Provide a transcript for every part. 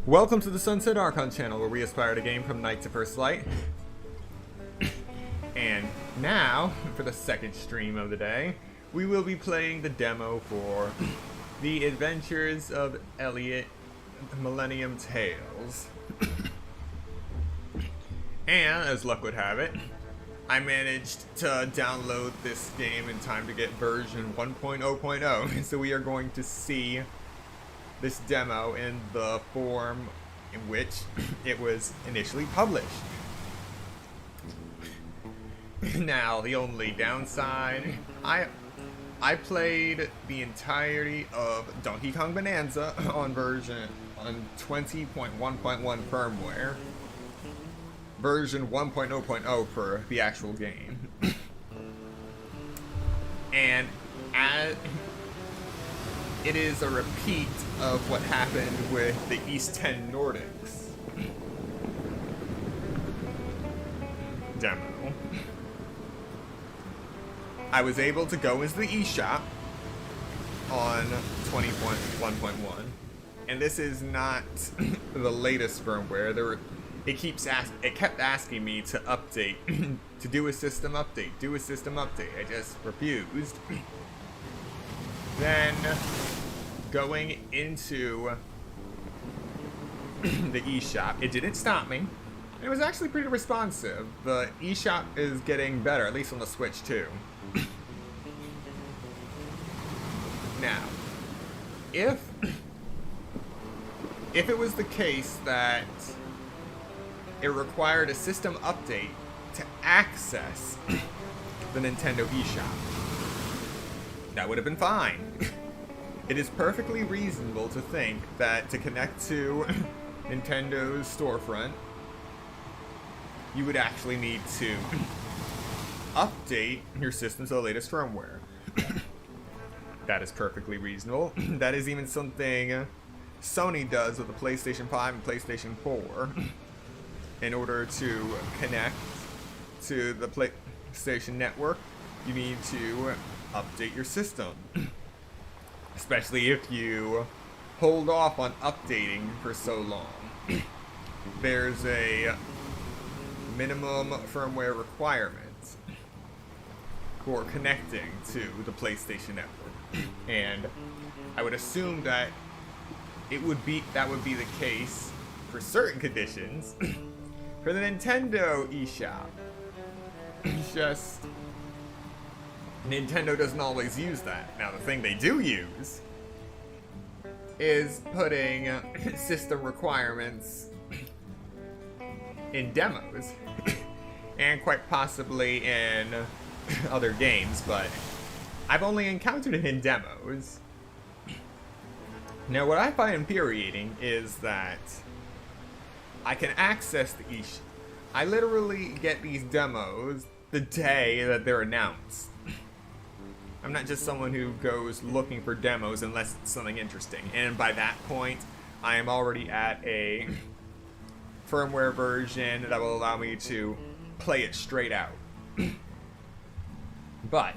Welcome to the Sunset Archon channel, where we aspire to game from night to first light. And now, for the second stream of the day, we will be playing the demo for the Adventures of Elliot, Millenium Tales. And, as luck would have it, I managed to download this game in time to get version 1.0.0, so we are going to see this demo in the form in which it was initially published. Now, the only downside, I played the entirety of Donkey Kong Bonanza on 20.1.1 firmware. Version 1.0.0 for the actual game. And it is a repeat of what happened with the East 10 Nordics demo. I was able to go into the eShop on 20.1.1, and this is not the latest firmware. It kept asking me to update, to do a system update, I just refused. Then, going into the eShop, it didn't stop me. It was actually pretty responsive. The eShop is getting better, at least on the Switch too. Now, if it was the case that it required a system update to access the Nintendo eShop, that would have been fine. It is perfectly reasonable to think that to connect to Nintendo's storefront, you would actually need to update your system to the latest firmware. That is perfectly reasonable. That is even something Sony does with the PlayStation 5 and PlayStation 4. In order to connect to the PlayStation Network, you need to update your system. Especially if you hold off on updating for so long. There's a minimum firmware requirement for connecting to the PlayStation Network. And I would assume that that would be the case for certain conditions. For the Nintendo eShop, it's just Nintendo doesn't always use that. Now, the thing they do use is putting system requirements in demos, and quite possibly in other games, but I've only encountered it in demos. Now, what I find infuriating is that I can access the eShop. I literally get these demos the day that they're announced. I'm not just someone who goes looking for demos unless it's something interesting. And by that point, I am already at a firmware version that will allow me to play it straight out. But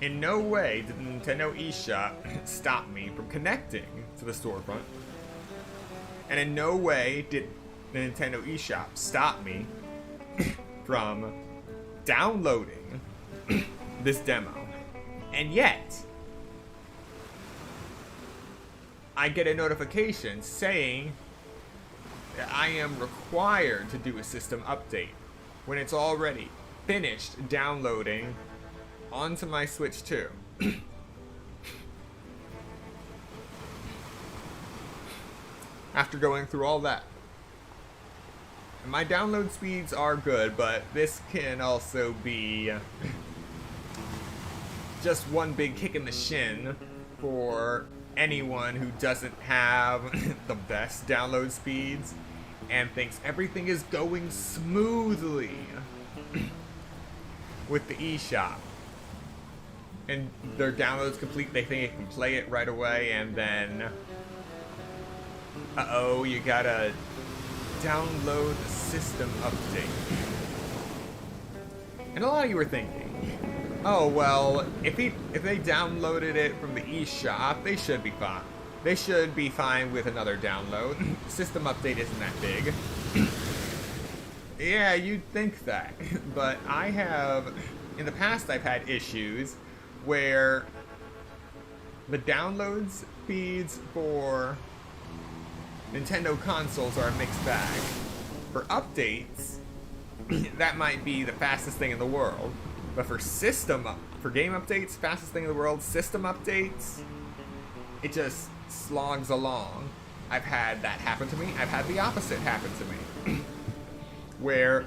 in no way did the Nintendo eShop stop me from connecting to the storefront. And in no way did the Nintendo eShop stop me from downloading this demo. And yet, I get a notification saying that I am required to do a system update when it's already finished downloading onto my Switch 2. After going through all that. And my download speeds are good, but this can also be just one big kick in the shin for anyone who doesn't have the best download speeds and thinks everything is going smoothly with the eShop. And their download's complete, they think it can play it right away, and then uh-oh, you gotta download the system update. And a lot of you were thinking, oh well, if they downloaded it from the eShop, they should be fine. they should be fine with another download. System update isn't that big. Yeah, you'd think that. But I have, in the past I've had issues where the downloads feeds for Nintendo consoles are a mixed bag. For updates, that might be the fastest thing in the world. But for game updates, fastest thing in the world, system updates, it just slogs along. I've had that happen to me. I've had the opposite happen to me. where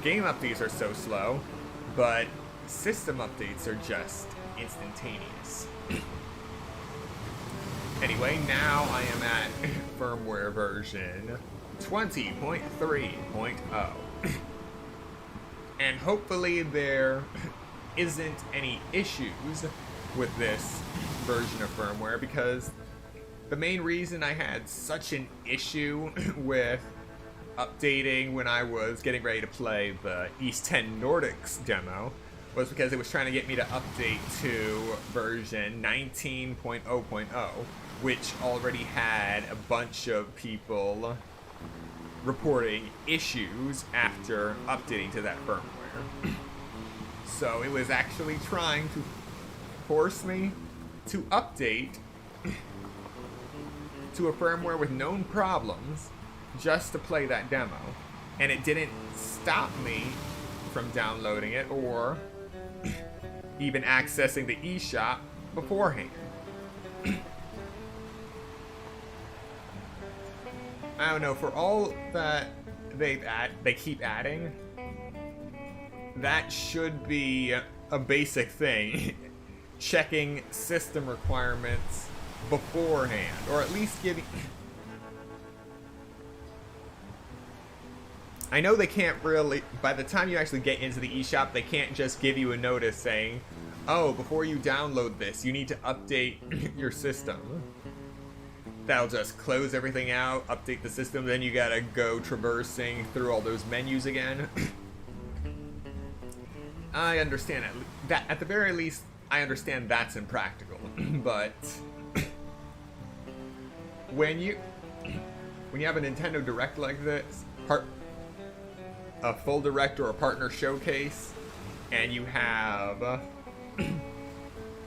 game updates are so slow, but system updates are just instantaneous. Anyway, now I am at firmware version 20.3.0. And hopefully there isn't any issues with this version of firmware, because the main reason I had such an issue with updating when I was getting ready to play the East 10 Nordics demo was because it was trying to get me to update to version 19.0.0, which already had a bunch of people reporting issues after updating to that firmware. So it was actually trying to force me to update to a firmware with known problems just to play that demo. And it didn't stop me from downloading it or even accessing the eShop beforehand. I don't know, for all that they keep adding, that should be a basic thing. Checking system requirements beforehand, or at least giving... I know they can't really, by the time you actually get into the eShop, they can't just give you a notice saying, oh, before you download this, you need to update your system. That'll just close everything out, update the system, then you gotta go traversing through all those menus again. I understand that. At the very least, I understand that's impractical. But when you have a Nintendo Direct like this, a full Direct or a partner showcase, and you have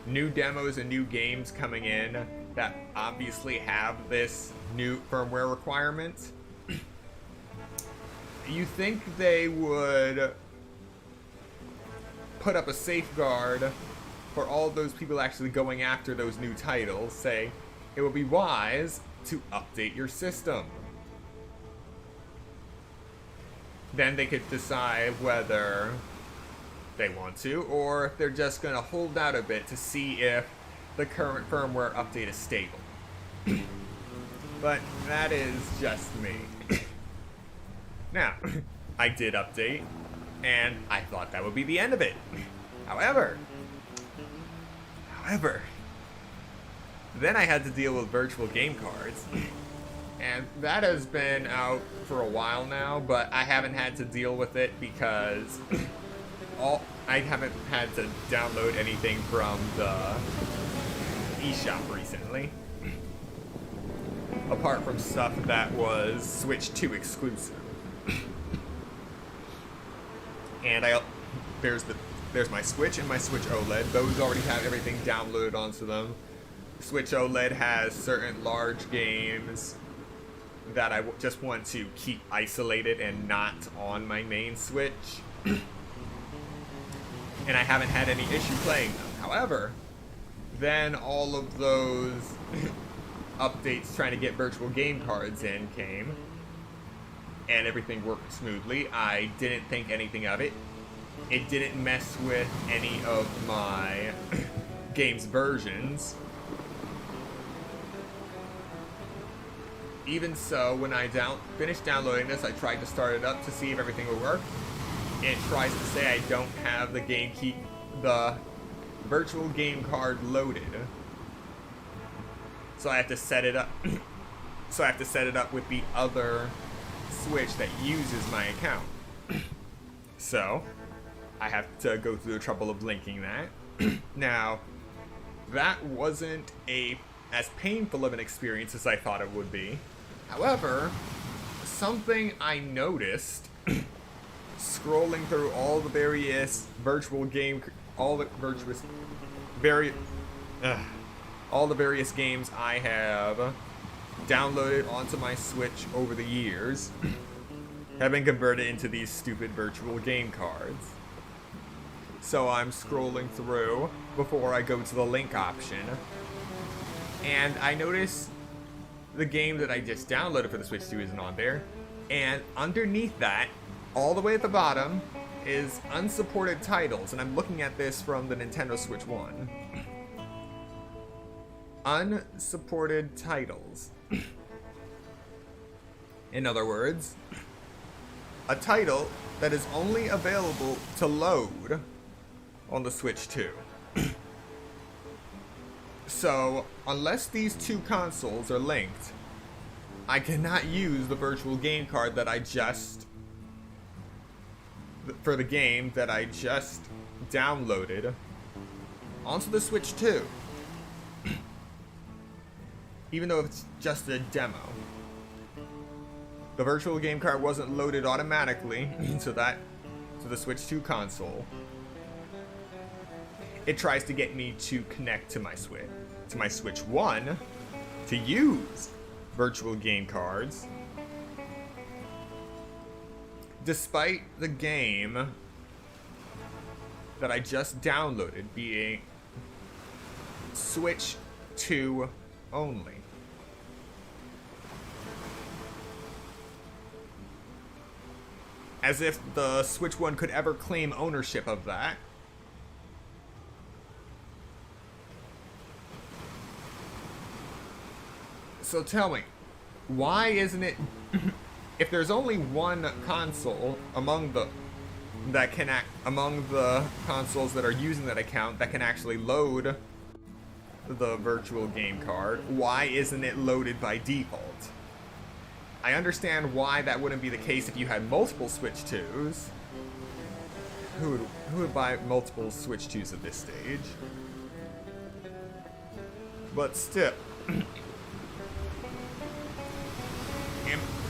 new demos and new games coming in that obviously have this new firmware requirement, you think they would put up a safeguard for all those people actually going after those new titles, say it would be wise to update your system. Then they could decide whether they want to, or if they're just going to hold out a bit to see if the current firmware update is stable. But that is just me. Now, I did update, and I thought that would be the end of it. However, then I had to deal with virtual game cards. And that has been out for a while now, but I haven't had to deal with it because I haven't had to download anything from the eShop recently. Apart from stuff that was Switch 2 exclusive. And there's my Switch and my Switch OLED. Those already have everything downloaded onto them. Switch OLED has certain large games that I just want to keep isolated and not on my main Switch. And I haven't had any issue playing them. However, then all of those updates trying to get virtual game cards in came, and everything worked smoothly. I didn't think anything of it. It didn't mess with any of my game's versions. Even so, when I finished downloading this, I tried to start it up to see if everything would work. It tries to say I don't have the virtual game card loaded. So I have to set it up. So I have to set it up with the other Switch that uses my account. So I have to go through the trouble of linking that. Now, that wasn't a as painful of an experience as I thought it would be. However, something I noticed scrolling through all the various virtual game, all the various games I have downloaded onto my Switch over the years have been converted into these stupid virtual game cards. So I'm scrolling through before I go to the link option, and I notice the game that I just downloaded for the Switch 2 isn't on there, and underneath that, all the way at the bottom, is unsupported titles, and I'm looking at this from the Nintendo Switch 1. Unsupported titles. In other words, a title that is only available to load on the Switch 2. So, unless these two consoles are linked, I cannot use the virtual game card that I just... for the game that I just downloaded onto the Switch 2. Even though it's just a demo. The virtual game card wasn't loaded automatically to the Switch 2 console. It tries to get me to connect to my Switch 1 to use virtual game cards, despite the game that I just downloaded being Switch 2 only. As if the Switch 1 could ever claim ownership of that. So tell me, why isn't it... if there's only one console among the consoles that are using that account that can actually load the virtual game card, why isn't it loaded by default? I understand why that wouldn't be the case if you had multiple Switch 2s. Who would buy multiple Switch 2s at this stage? But still...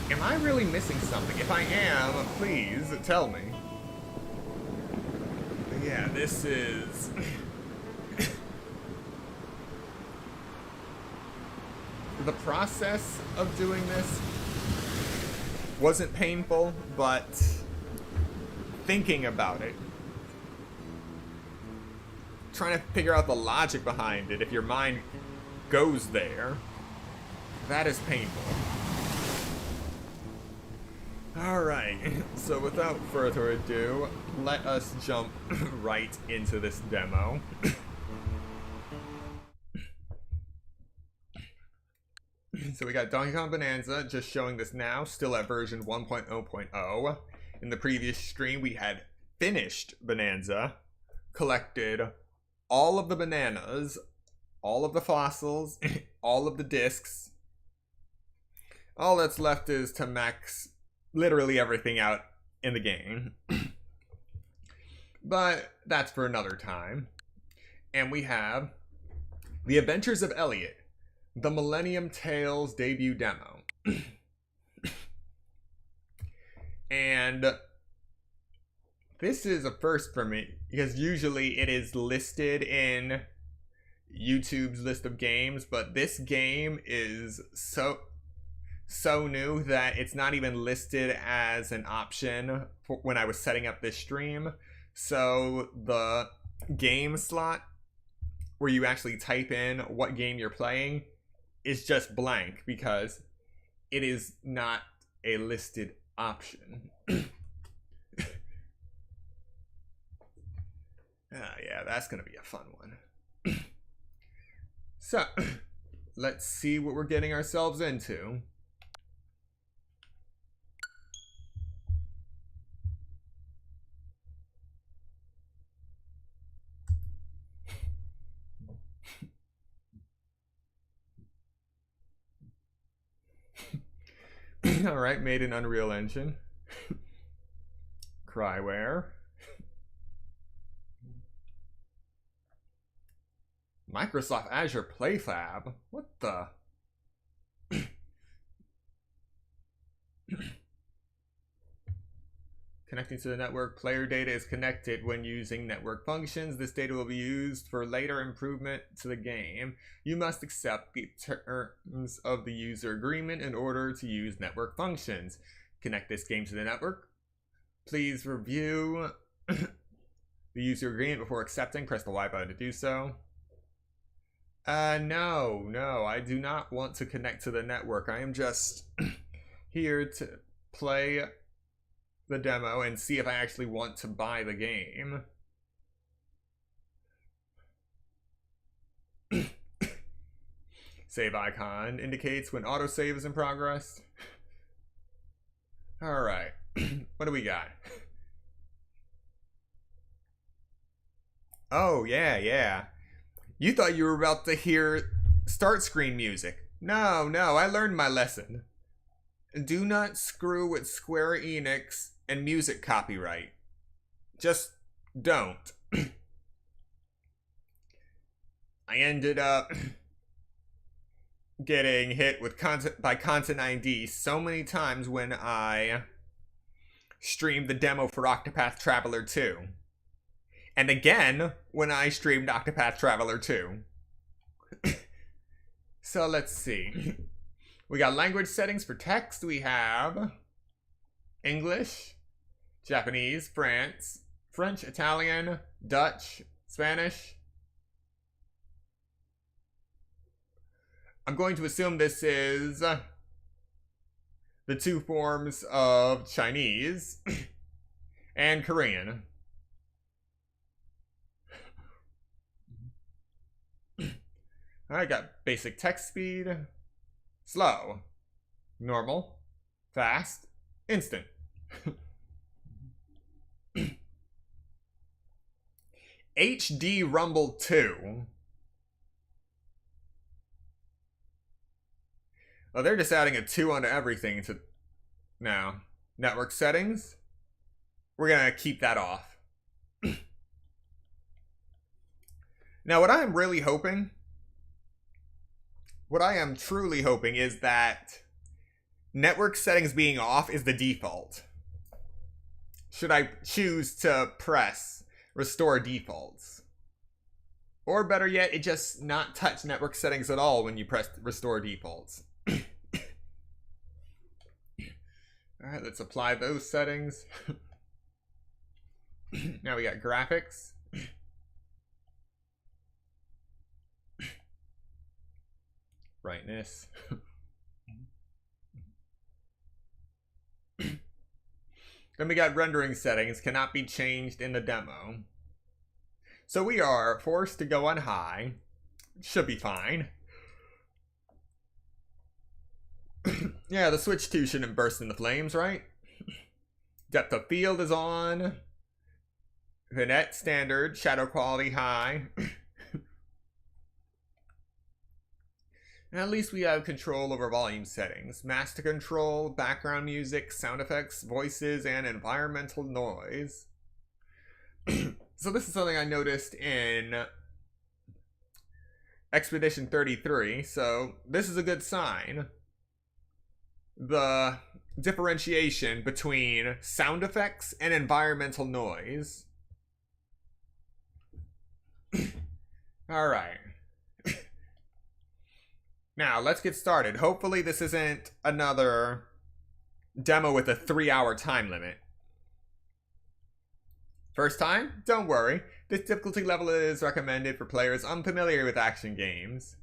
Am I really missing something? If I am, please tell me. But yeah, this is... the process of doing this wasn't painful, but thinking about it, trying to figure out the logic behind it, if your mind goes there, that is painful. Alright, so without further ado, let us jump right into this demo. So we got Donkey Kong Bonanza, just showing this now, still at version 1.0.0. In the previous stream, we had finished Bonanza, collected all of the bananas, all of the fossils, all of the discs. All that's left is to max literally everything out in the game. But that's for another time. And we have The Adventures of Elliot, the Millenium Tales debut demo. And this is a first for me, because usually it is listed in YouTube's list of games, but this game is so new that it's not even listed as an option for when I was setting up this stream. So the game slot where you actually type in what game you're playing is just blank because it is not a listed option. Yeah, that's gonna be a fun one. So, let's see what we're getting ourselves into. Alright, made in Unreal Engine. Cryware. Microsoft Azure PlayFab? What the? Connecting to the network, player data is connected when using network functions. This data will be used for later improvement to the game. You must accept the terms of the user agreement in order to use network functions. Connect this game to the network. Please review the user agreement before accepting. Press the Y button to do so. No, I do not want to connect to the network. I am just here to play the demo and see if I actually want to buy the game. Save icon indicates when autosave is in progress. Alright, what do we got? Oh, yeah. You thought you were about to hear start screen music. No, I learned my lesson. Do not screw with Square Enix and music copyright. Just don't. I ended up getting hit with content ID so many times when I streamed the demo for Octopath Traveler 2. And again when I streamed Octopath Traveler 2. So let's see. We got language settings for text. We have English, Japanese, French, Italian, Dutch, Spanish. I'm going to assume this is the two forms of Chinese and Korean. I got basic text speed, slow, normal, fast, instant. HD Rumble 2. Oh, they're just adding a 2 onto everything to now. Network settings. We're gonna keep that off. Now, what I am truly hoping is that network settings being off is the default. Should I choose to press restore defaults? Or better yet, it just not touch network settings at all when you press restore defaults. Alright, let's apply those settings. Now we got graphics. Brightness. Then we got rendering settings, cannot be changed in the demo. So we are forced to go on high. Should be fine. Yeah, the Switch 2 shouldn't burst into flames, right? Depth of field is on. Vignette standard, shadow quality high. And at least we have control over volume settings, master control, background music, sound effects, voices, and environmental noise. So this is something I noticed in Expedition 33, so this is a good sign. The differentiation between sound effects and environmental noise. Alright. Now, let's get started. Hopefully this isn't another demo with a 3-hour time limit. First time? Don't worry. This difficulty level is recommended for players unfamiliar with action games.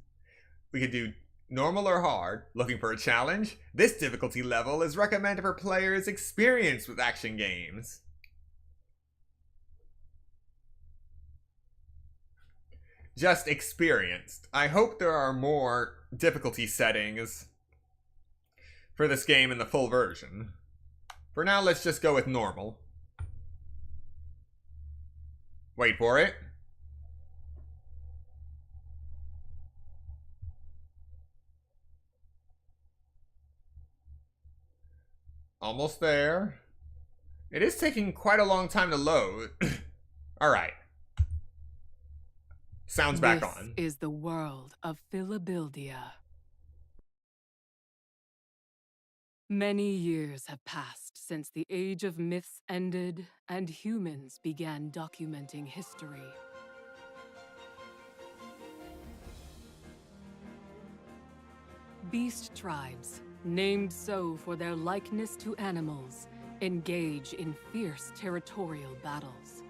We could do normal or hard. Looking for a challenge? This difficulty level is recommended for players experienced with action games. Just experienced. I hope there are more difficulty settings for this game in the full version. For now, let's just go with normal. Wait for it. Almost there. It is taking quite a long time to load. Alright. Sounds back on. This is the world of Philadelphia. Many years have passed since the Age of Myths ended and humans began documenting history. Beast tribes, named so for their likeness to animals, engage in fierce territorial battles.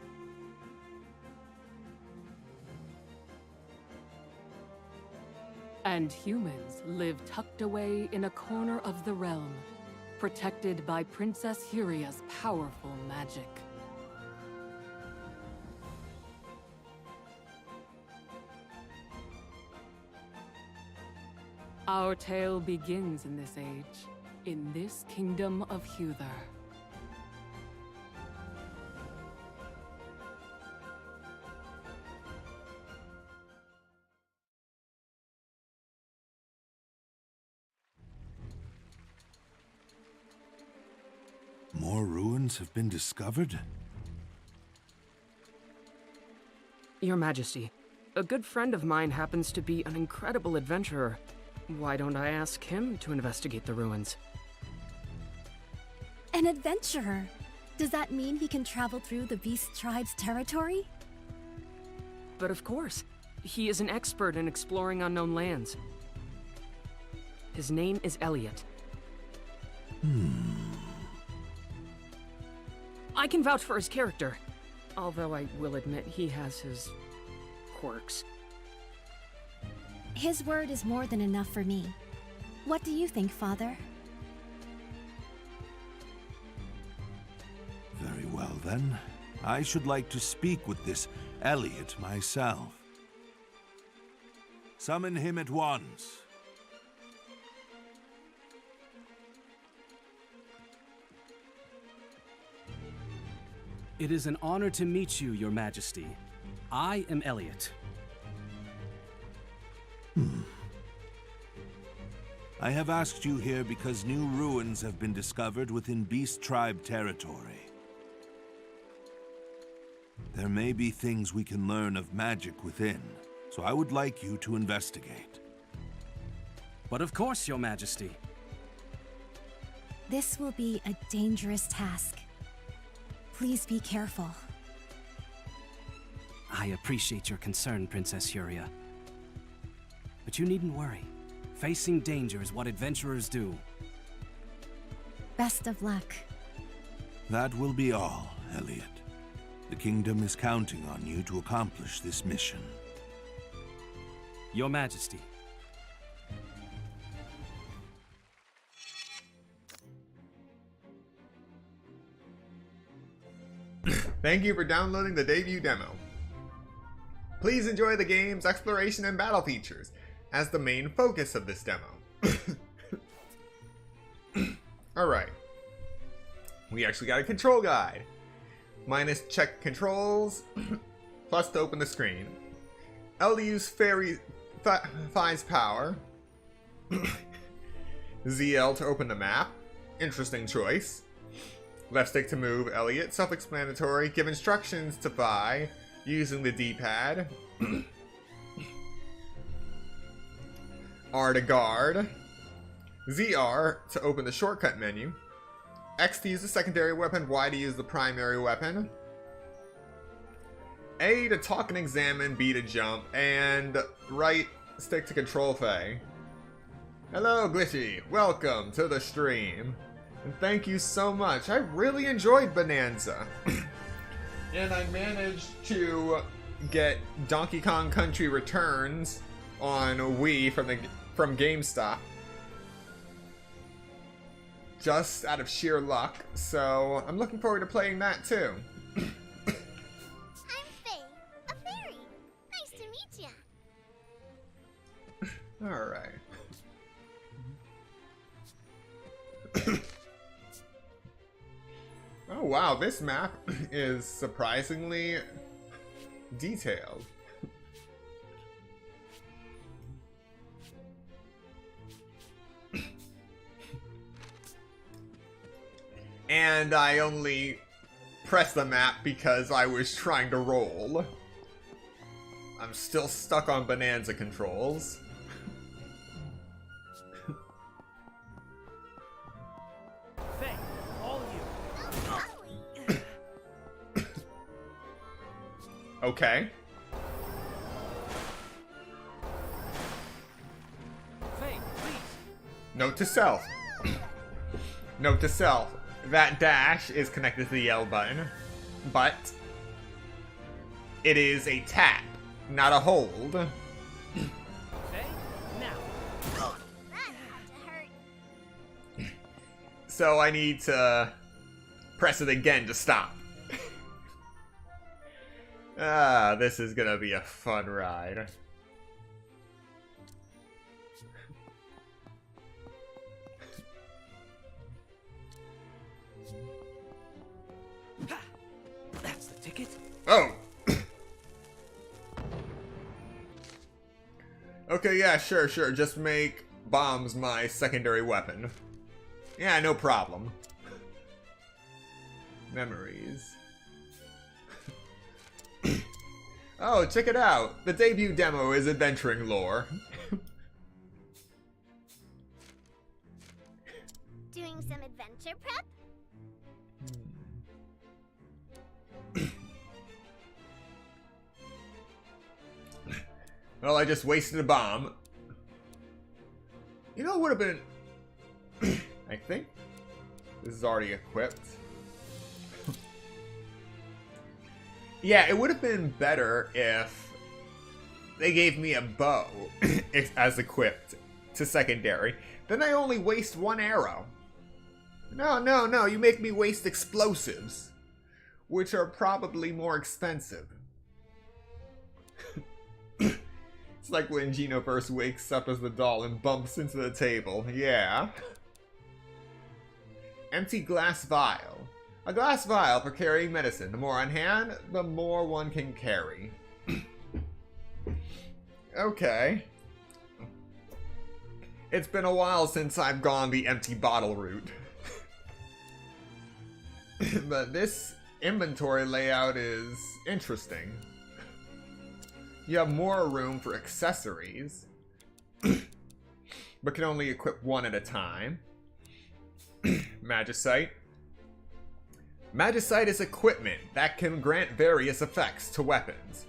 And humans live tucked away in a corner of the realm, protected by Princess Huria's powerful magic. Our tale begins in this age, in this kingdom of Huther. More ruins have been discovered? Your Majesty, a good friend of mine happens to be an incredible adventurer. Why don't I ask him to investigate the ruins? An adventurer? Does that mean he can travel through the Beast Tribe's territory? But of course, he is an expert in exploring unknown lands. His name is Elliot. I can vouch for his character, although I will admit he has his quirks. His word is more than enough for me. What do you think, Father? Very well, then. I should like to speak with this Elliot myself. Summon him at once. It is an honor to meet you, Your Majesty. I am Elliot. I have asked you here because new ruins have been discovered within Beast Tribe territory. There may be things we can learn of magic within, so I would like you to investigate. But of course, Your Majesty. This will be a dangerous task. Please be careful. I appreciate your concern, Princess Huria. But you needn't worry. Facing danger is what adventurers do. Best of luck. That will be all, Elliot. The kingdom is counting on you to accomplish this mission. Your Majesty. Thank you for downloading the debut demo. Please enjoy the game's exploration and battle features as the main focus of this demo. Alright. We actually got a control guide. Minus check controls, plus to open the screen. L to use Fai's power. ZL to open the map. Interesting choice. Left stick to move Elliot, self-explanatory. Give instructions to Fai using the D-pad. R to guard. ZR to open the shortcut menu. X to use the secondary weapon, Y to use the primary weapon. A to talk and examine, B to jump, and right stick to control Faye. Hello, Glitchy. Welcome to the stream. And thank you so much. I really enjoyed Bonanza. And I managed to get Donkey Kong Country Returns on Wii from GameStop. Just out of sheer luck. So I'm looking forward to playing that too. I'm Faye, a fairy. Nice to meet ya. Alright. Oh wow, this map is surprisingly detailed. And I only pressed the map because I was trying to roll. I'm still stuck on Bonanza controls. Okay. Faye, please. Note to self. Note to self. That dash is connected to the L button, but it is a tap, not a hold. Faye, now. That had to hurt. So I need to press it again to stop. Ah, this is gonna be a fun ride. Ha! That's the ticket. Oh! Okay, yeah, sure. Just make bombs my secondary weapon. Yeah, no problem. Memories. Oh, check it out. The debut demo is adventuring lore. Doing some adventure prep? Well, I just wasted a bomb. You know what would have been... I think this is already equipped. Yeah, it would have been better if they gave me a bow as equipped to secondary. Then I only waste one arrow. No, you make me waste explosives, which are probably more expensive. It's like when Gino first wakes up as the doll and bumps into the table. Yeah. Empty glass vial. A glass vial for carrying medicine. The more on hand, the more one can carry. Okay. It's been a while since I've gone the empty bottle route. But this inventory layout is interesting. You have more room for accessories, but can only equip one at a time. Magicite. Magicite is equipment that can grant various effects to weapons.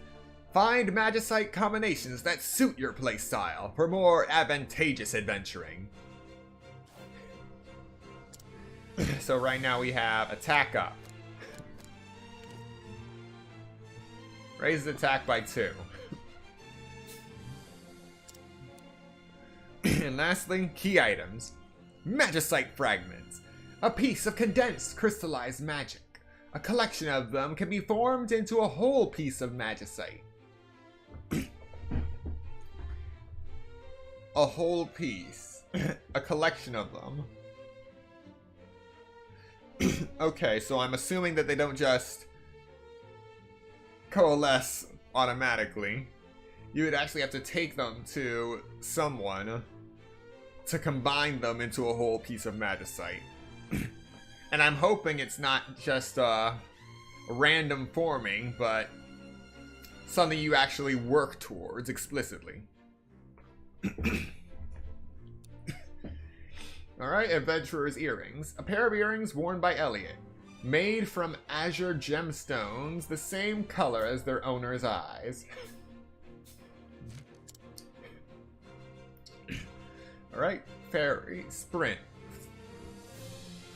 Find Magicite combinations that suit your playstyle for more advantageous adventuring. So right now we have attack up. Raise the attack by 2. And lastly, key items. Magicite fragments. A piece of condensed crystallized magic. A collection of them can be formed into a whole piece of magicite. A whole piece. A collection of them. Okay, so I'm assuming that they don't just coalesce automatically. You would actually have to take them to someone to combine them into a whole piece of magicite. And I'm hoping it's not just random forming, but something you actually work towards explicitly. Alright, Adventurer's Earrings. A pair of earrings worn by Elliot. Made from azure gemstones, the same color as their owner's eyes. Alright, Fairy Sprint.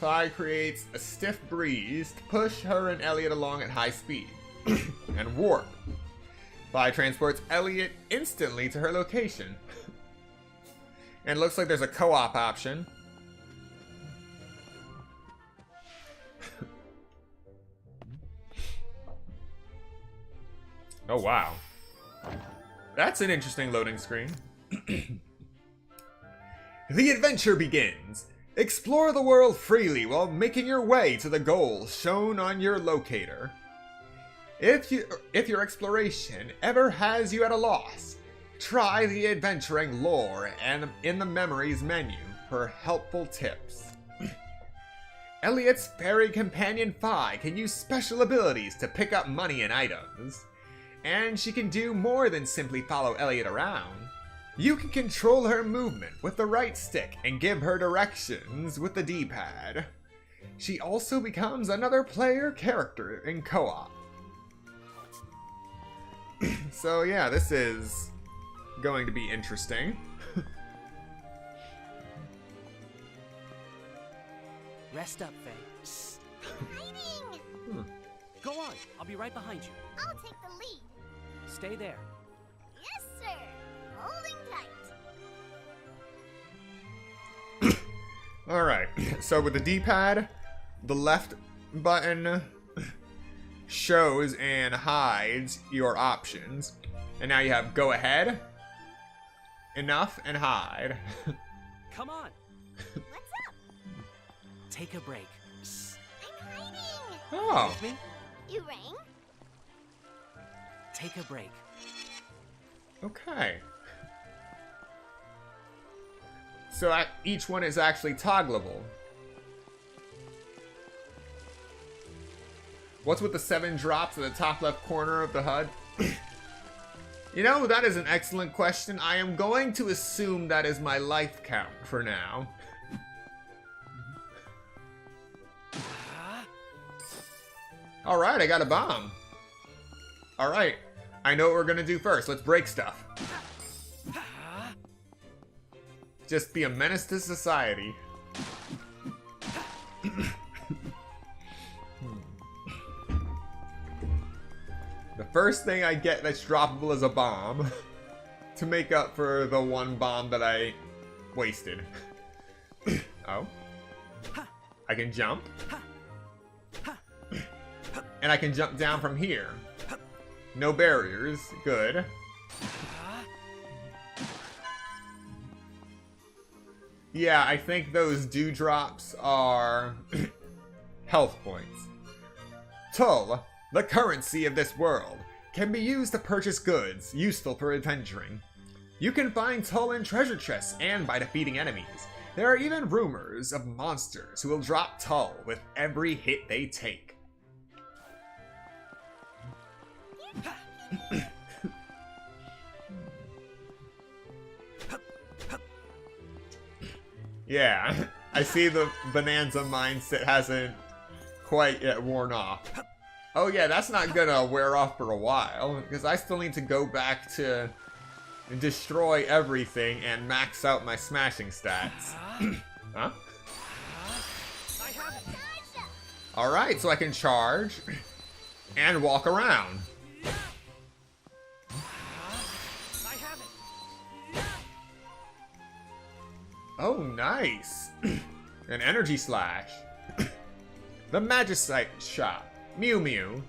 Phi creates a stiff breeze to push her and Elliot along at high speed. And Warp. Phi transports Elliot instantly to her location. And it looks like there's a co-op option. Oh wow. That's an interesting loading screen. The adventure begins. Explore the world freely while making your way to the goal shown on your locator. If your exploration ever has you at a loss, try the adventuring lore and in the memories menu for helpful tips. Elliot's fairy companion Phi can use special abilities to pick up money and items, and she can do more than simply follow Elliot around. You can control her movement with the right stick and give her directions with the D-pad. She also becomes another player character in co-op. So yeah, this is going to be interesting. Rest up, Faye. Hiding! Go on. I'll be right behind you. I'll take the lead. Stay there. Yes, sir. Holding tight. Alright, so with the D-pad, the left button shows and hides your options. And now you have go ahead, enough, and hide. Come on. What's up? Take a break. I'm hiding. Oh, With me? You rang? Take a break. okay. So each one is actually toggleable. What's with the 7 drops at the top left corner of the HUD? You know, that is an excellent question. I am going to assume that is my life count for now. Alright, I got a bomb. Alright, I know what we're gonna do first. Let's break stuff. Just be a menace to society. The first thing I get that's droppable is a bomb. To make up for the one bomb that I wasted. Oh. I can jump. And I can jump down from here. No barriers. Good. Yeah, I think those dewdrops are health points. Tull, the currency of this world, can be used to purchase goods useful for adventuring. You can find Tull in treasure chests and by defeating enemies. There are even rumors of monsters who will drop Tull with every hit they take. Yeah, I see the Bonanza mindset hasn't quite yet worn off. Oh yeah, that's not gonna wear off for a while, because I still need to go back to destroy everything and max out my smashing stats. Huh? Alright, so I can charge and walk around. Oh, nice. An energy slash. The Magicite shop. Mew Mew.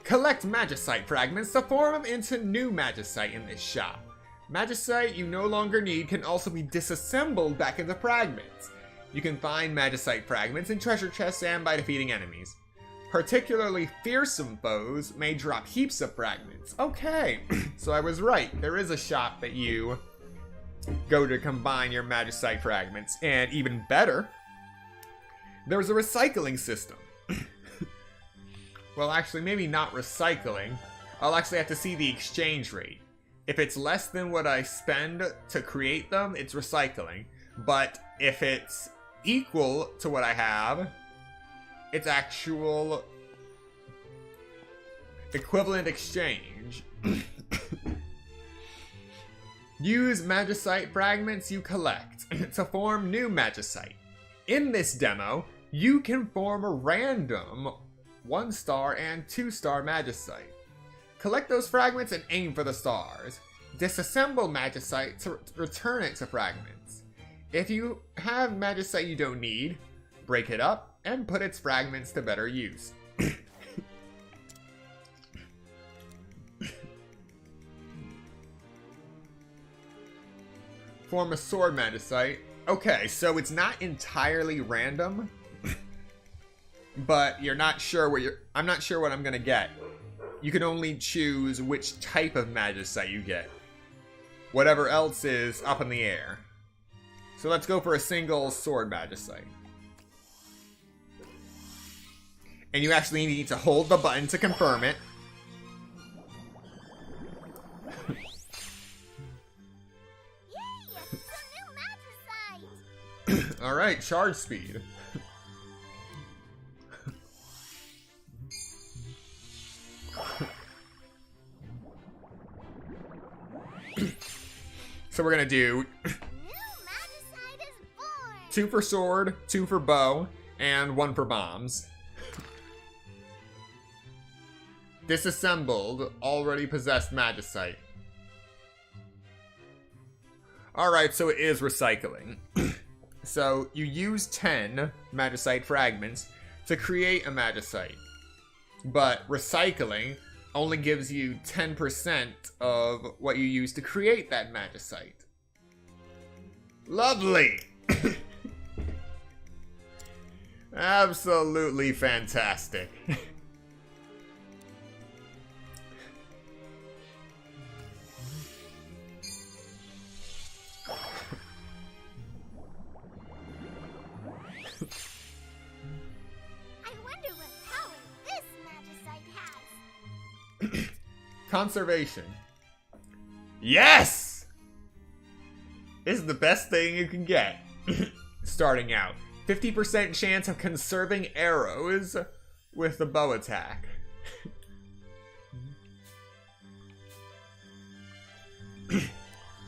Collect Magicite fragments to form them into new Magicite in this shop. Magicite you no longer need can also be disassembled back into fragments. You can find Magicite fragments in treasure chests and by defeating enemies. Particularly fearsome foes may drop heaps of fragments. Okay, so I was right. There is a shop that you go to combine your Magicite fragments. And even better, there's a recycling system. Well, actually, maybe not recycling. I'll actually have to see the exchange rate. If it's less than what I spend to create them, it's recycling. But if it's equal to what I have, it's actual equivalent exchange. Use Magicite fragments you collect to form new Magicite. In this demo, you can form a random 1-star and 2-star Magicite. Collect those fragments and aim for the stars. Disassemble Magicite to return it to fragments. If you have Magicite you don't need, break it up and put its fragments to better use. Form a sword Magicite. Okay, so it's not entirely random, but you're not sure what I'm not sure what I'm gonna get. You can only choose which type of Magicite you get. Whatever else is up in the air. So let's go for a single sword Magicite. And you actually need to hold the button to confirm it. Alright, charge speed. So we're gonna do New Magicite is born. 2 for sword, 2 for bow, and 1 for bombs. Disassembled, already possessed Magicite. Alright, so it is recycling. So you use 10 Magicite fragments to create a Magicite. But recycling only gives you 10% of what you use to create that Magicite. Lovely! Absolutely fantastic. I wonder what power this Magicite has. Conservation. Yes! This is the best thing you can get. Starting out. 50% chance of conserving arrows with the bow attack.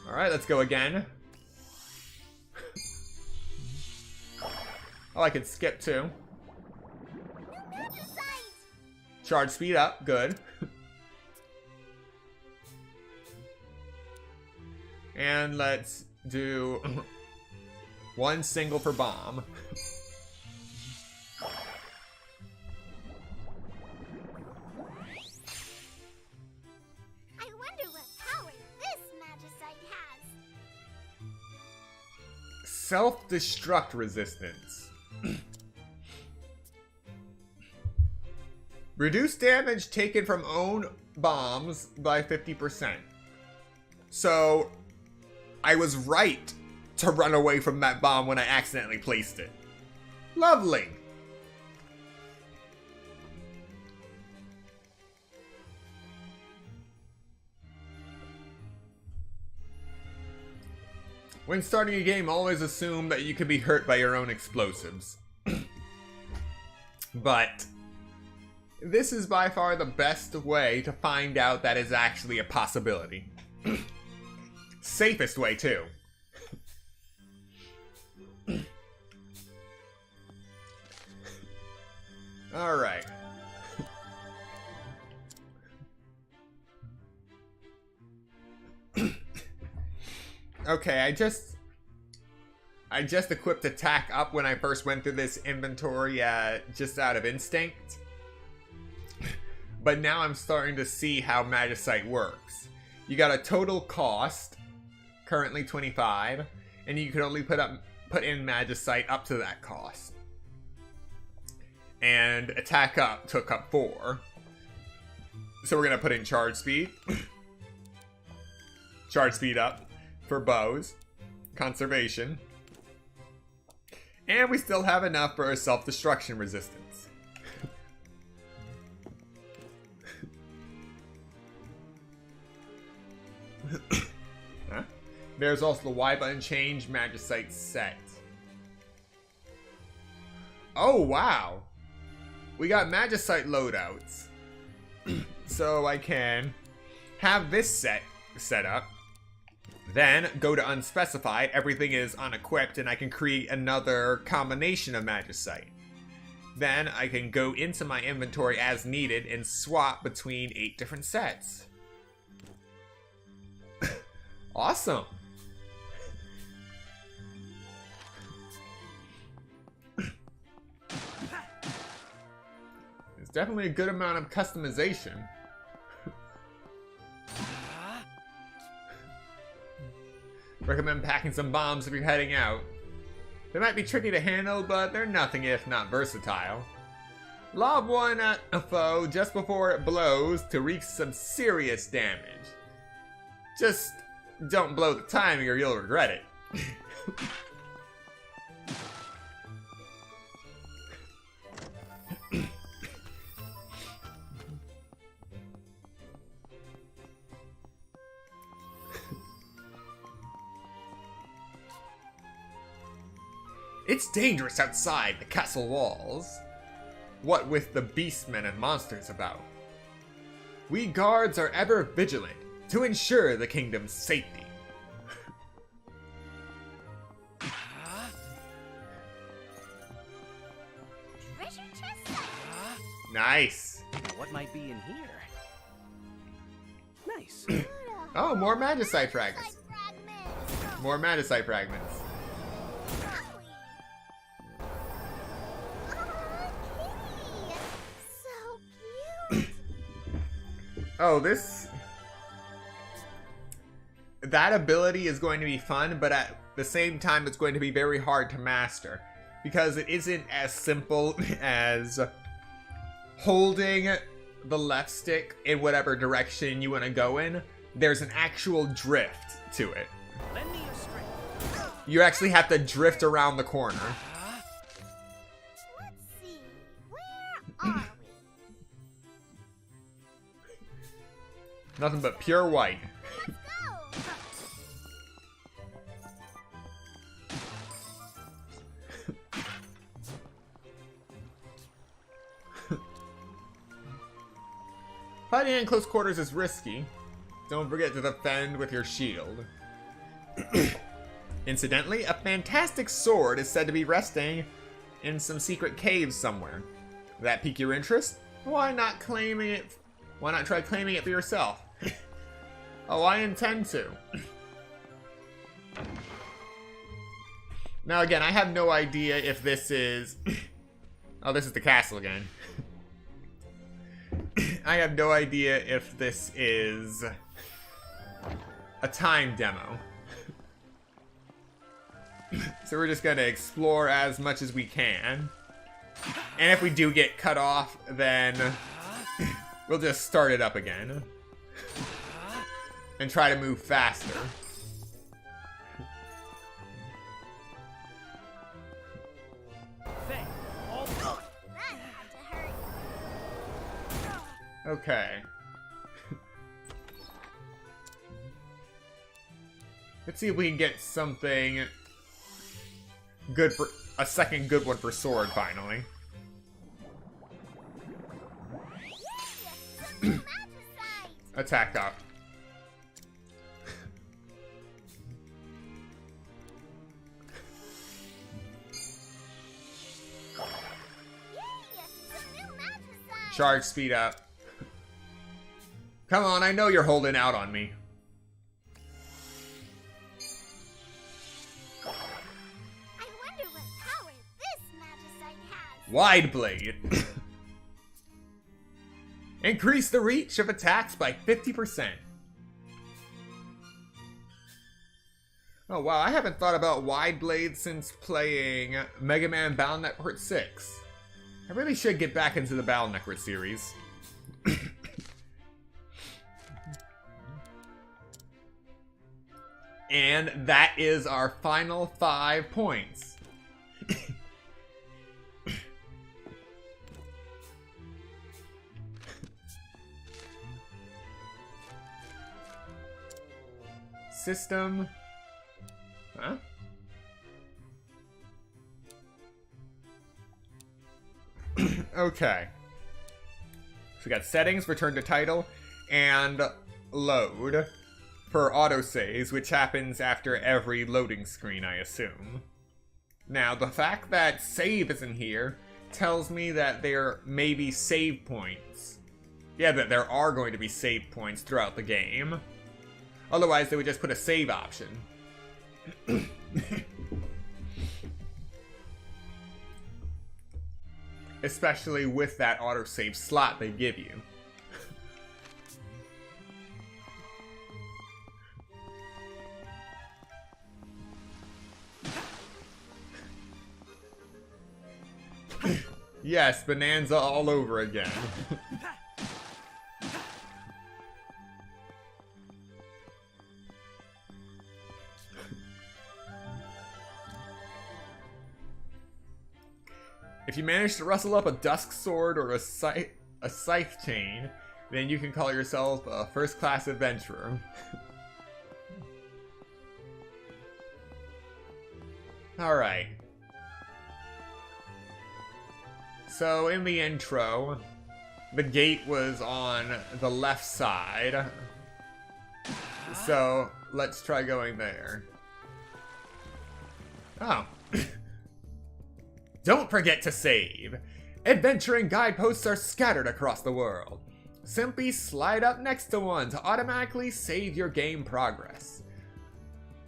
Alright, let's go again. Oh, I could skip too. New Magicite. Charge speed up, good. And let's do 1 single for bomb. I wonder what power this Magicite has. Self-destruct resistance. Reduce damage taken from own bombs by 50%. So, I was right to run away from that bomb when I accidentally placed it. Lovely! When starting a game, always assume that you could be hurt by your own explosives. But this is by far the best way to find out that is actually a possibility. Safest way, too. Alright. Okay, I just equipped attack up when I first went through this inventory just out of instinct. But now I'm starting to see how Magicite works. You got a total cost, currently 25, and you can only put in Magicite up to that cost. And attack up took up 4. So we're gonna put in charge speed. Charge speed up for bows. Conservation. And we still have enough for self-destruction resistance. Huh? There's also the Y button change Magicite set. Oh, wow. We got Magicite loadouts. So I can have this set up. Then go to unspecified, everything is unequipped, and I can create another combination of Magicite. Then I can go into my inventory as needed and swap between 8 different sets. Awesome! There's definitely a good amount of customization. Recommend packing some bombs if you're heading out. They might be tricky to handle, but they're nothing if not versatile. Lob one at a foe just before it blows to wreak some serious damage. Just don't blow the timing or you'll regret it. It's dangerous outside the castle walls. What with the beastmen and monsters about. We guards are ever vigilant to ensure the kingdom's safety. Nice. Now, what might be in here? Nice. Oh, more magicite fragments. Fragments. More magicite fragments. Kitty. So cute. Oh, that ability is going to be fun, but at the same time, it's going to be very hard to master because it isn't as simple as holding the left stick in whatever direction you want to go in. There's an actual drift to it. Lend me your strength. You actually have to drift around the corner. Let's see. Where are we? Nothing but pure white. Let's go. Fighting in close quarters is risky. Don't forget to defend with your shield. Incidentally, a fantastic sword is said to be resting in some secret caves somewhere. That pique your interest? Why not claiming it? Why not try claiming it for yourself? Oh, I intend to. Now again, I have no idea if this is... Oh, this is the castle again. I have no idea if this is a time demo. So we're just gonna explore as much as we can. And if we do get cut off, then we'll just start it up again. And try to move faster. Faye, all done. That had to hurt. Okay. Let's see if we can get something good for a second good one for sword finally. Some new magicite. Attack up. Yay! Some new magicite. Charge speed up. Come on, I know you're holding out on me. I wonder what power this magicite has. Wide blade. Increase the reach of attacks by 50%. Oh wow, I haven't thought about wide blade since playing Mega Man Battle Network 6. I really should get back into the Battle Network series. And that is our final 5 points. System. Huh? Okay. So we got settings, return to title, and load for autosaves, which happens after every loading screen, I assume. Now, the fact that save isn't here tells me that there may be save points. Yeah, that there are going to be save points throughout the game. Otherwise, they would just put a save option. Especially with that autosave slot they give you. Yes, Bonanza all over again. If you manage to rustle up a dusk sword or a scythe chain, then you can call yourself a first-class adventurer. Alright. So, in the intro, the gate was on the left side. So, let's try going there. Oh. Don't forget to save. Adventuring guideposts are scattered across the world. Simply slide up next to one to automatically save your game progress.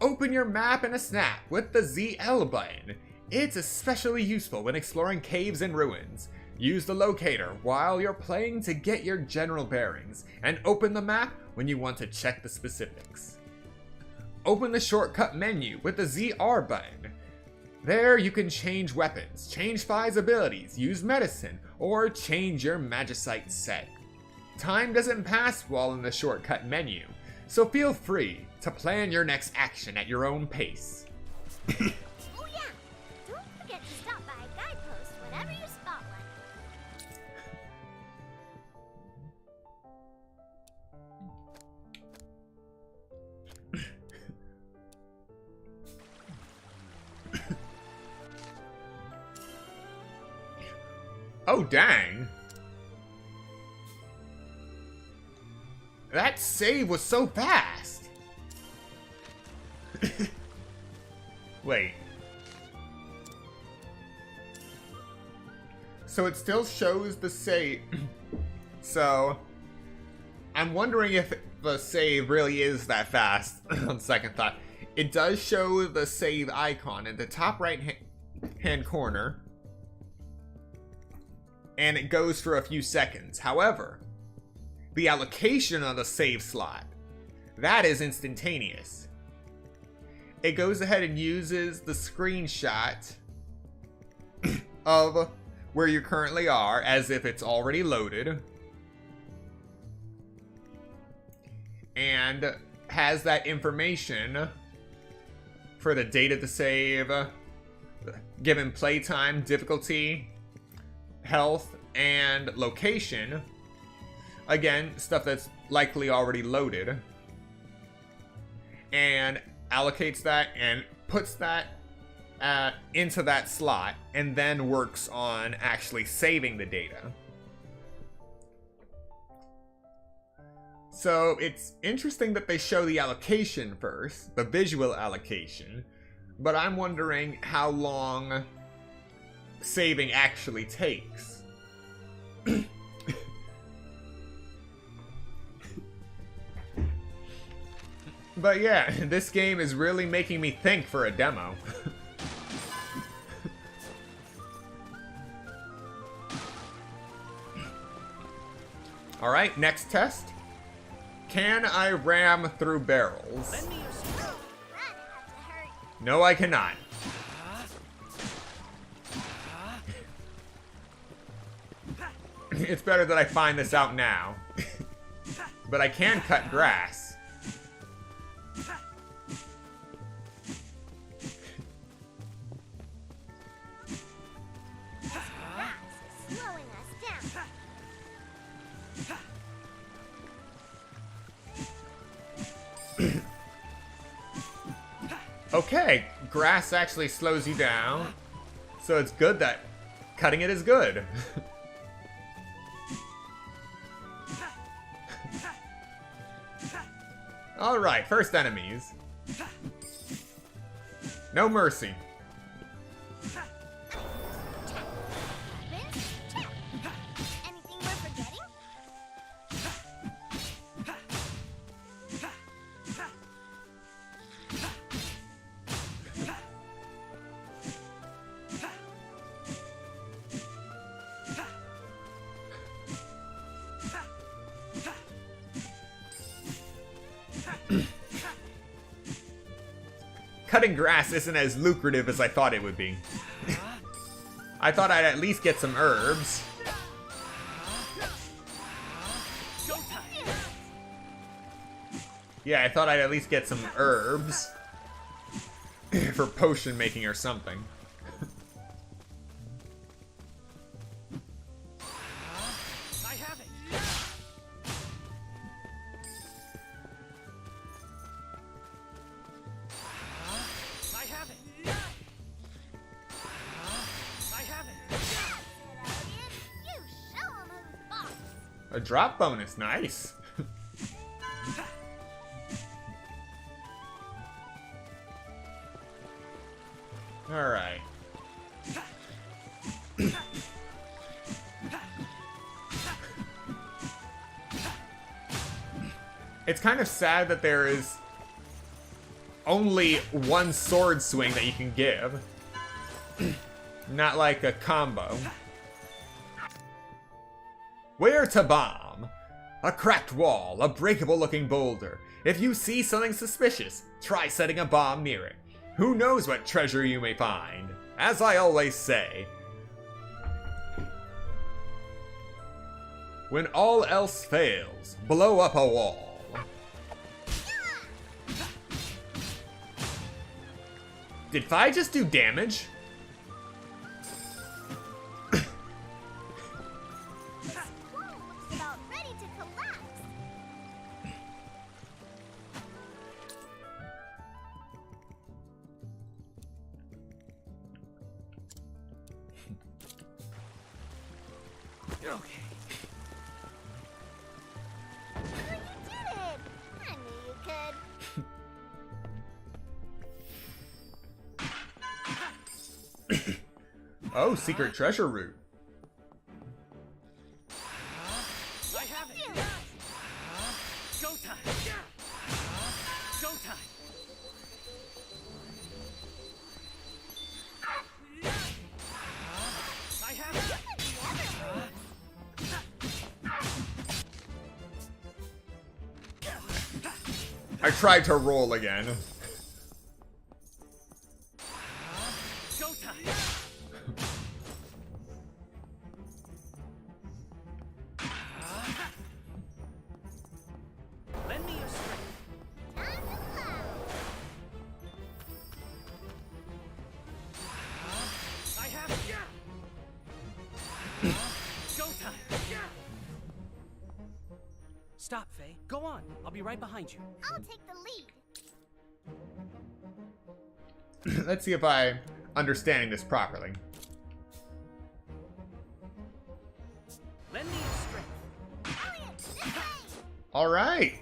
Open your map in a snap with the ZL button. It's especially useful when exploring caves and ruins. Use the locator while you're playing to get your general bearings, and open the map when you want to check the specifics. Open the shortcut menu with the ZR button. There you can change weapons, change Phi's abilities, use medicine, or change your magicite set. Time doesn't pass while in the shortcut menu, so feel free to plan your next action at your own pace. Oh yeah! Don't forget to stop by a guidepost whenever you spot one. Oh dang! That save was so fast! Wait. So it still shows the save. So I'm wondering if the save really is that fast on second thought. It does show the save icon in the top right hand corner. And it goes for a few seconds. However, the allocation of the save slot, that is instantaneous. It goes ahead and uses the screenshot of where you currently are as if it's already loaded, and has that information for the date of the save, given playtime, difficulty, health, and location. Again, stuff that's likely already loaded. And allocates that and puts that into that slot, and then works on actually saving the data. So it's interesting that they show the allocation first, the visual allocation, but I'm wondering how long saving actually takes. But yeah, this game is really making me think for a demo. Alright, next test. Can I ram through barrels? No, I cannot. It's better that I find this out now. But I can cut grass. Slowing us down. Okay, grass actually slows you down. So it's good that cutting it is good. Alright, first enemies. No mercy. Weapons, check. Anything we're forgetting? Cutting grass isn't as lucrative as I thought it would be. I thought I'd at least get some herbs. Yeah, I thought I'd at least get some herbs for potion making or something. I have it. I have it. I have it. Elliot, you show 'em who's boss. A drop bonus, nice. Alright. It's kind of sad that there is only one sword swing that you can give. Not like a combo. Where to bomb? A cracked wall, a breakable looking boulder. If you see something suspicious, try setting a bomb near it. Who knows what treasure you may find? As I always say, when all else fails, blow up a wall. Did Fi just do damage? Wall looks about ready to collapse. Okay. Oh, you did it! I knew you could. Oh, secret treasure route. I have it. Showtime. Showtime. I have it. I tried to roll again. Showtime. Lend me your strength. Time to blow. I have it. Showtime. Stop, Faye. Go on. I'll be right behind you. I'll take the lead. Let's see if I'm understanding this properly. Lend me your strength. Elliot, this way! All right.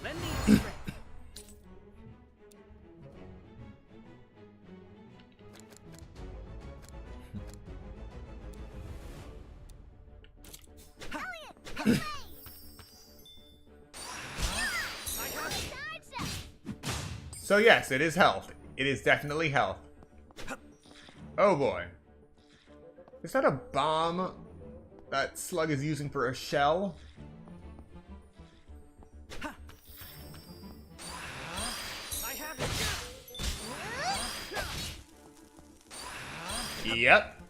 Lend me your strength. Elliot, this way! I have it. Charged up! So yes, it is health. It is definitely health. Oh boy. Is that a bomb that Slug is using for a shell? I have it. Yep.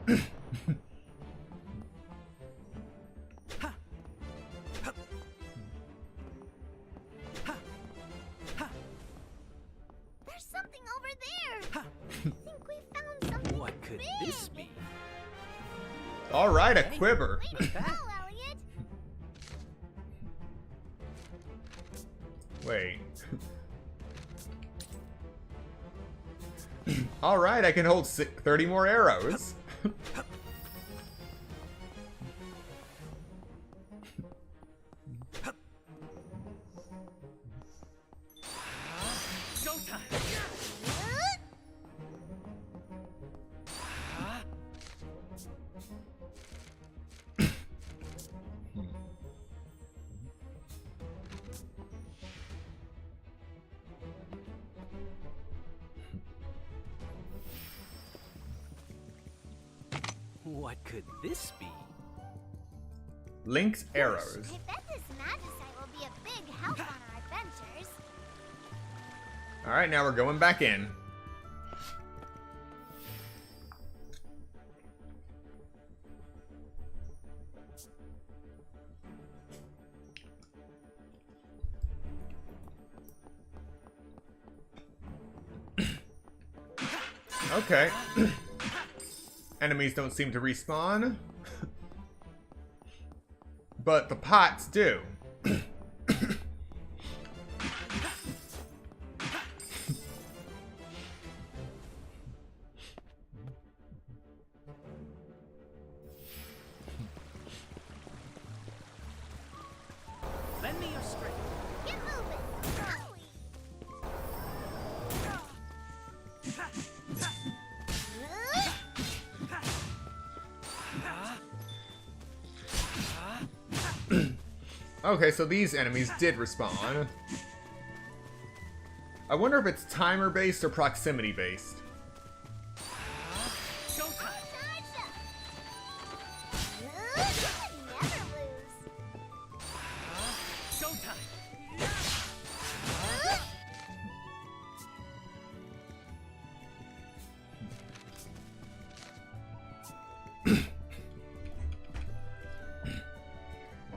There's something over there! I think we found something What could big. this be? All right, a quiver. Way to go, Elliot! Wait. All right, I can hold 30 more arrows. Showtime. What could this be? Link's arrows. I bet this magicite will be a big help on our adventures. All right, now we're going back in. Okay. Enemies don't seem to respawn. But the pots do. Okay, so these enemies did respawn. I wonder if it's timer based or proximity based. Never lose.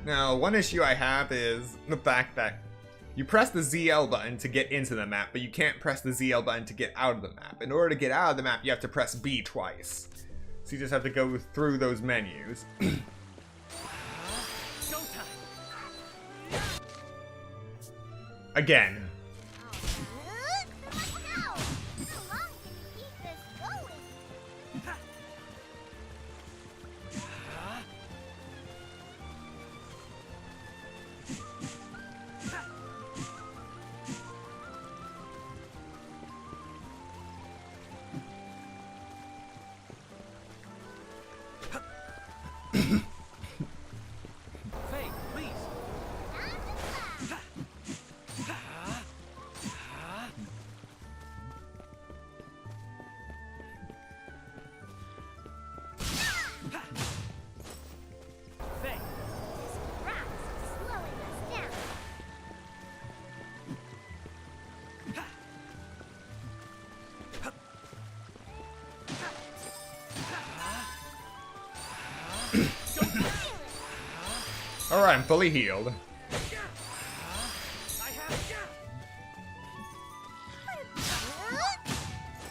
Now, one issue I have is the fact that you press the ZL button to get into the map, but you can't press the ZL button to get out of the map. In order to get out of the map, you have to press B twice. So you just have to go through those menus. Again. How long can you keep this going? Faye, please. Faye. This grass is slowing us down. Alright, I'm fully healed. I have.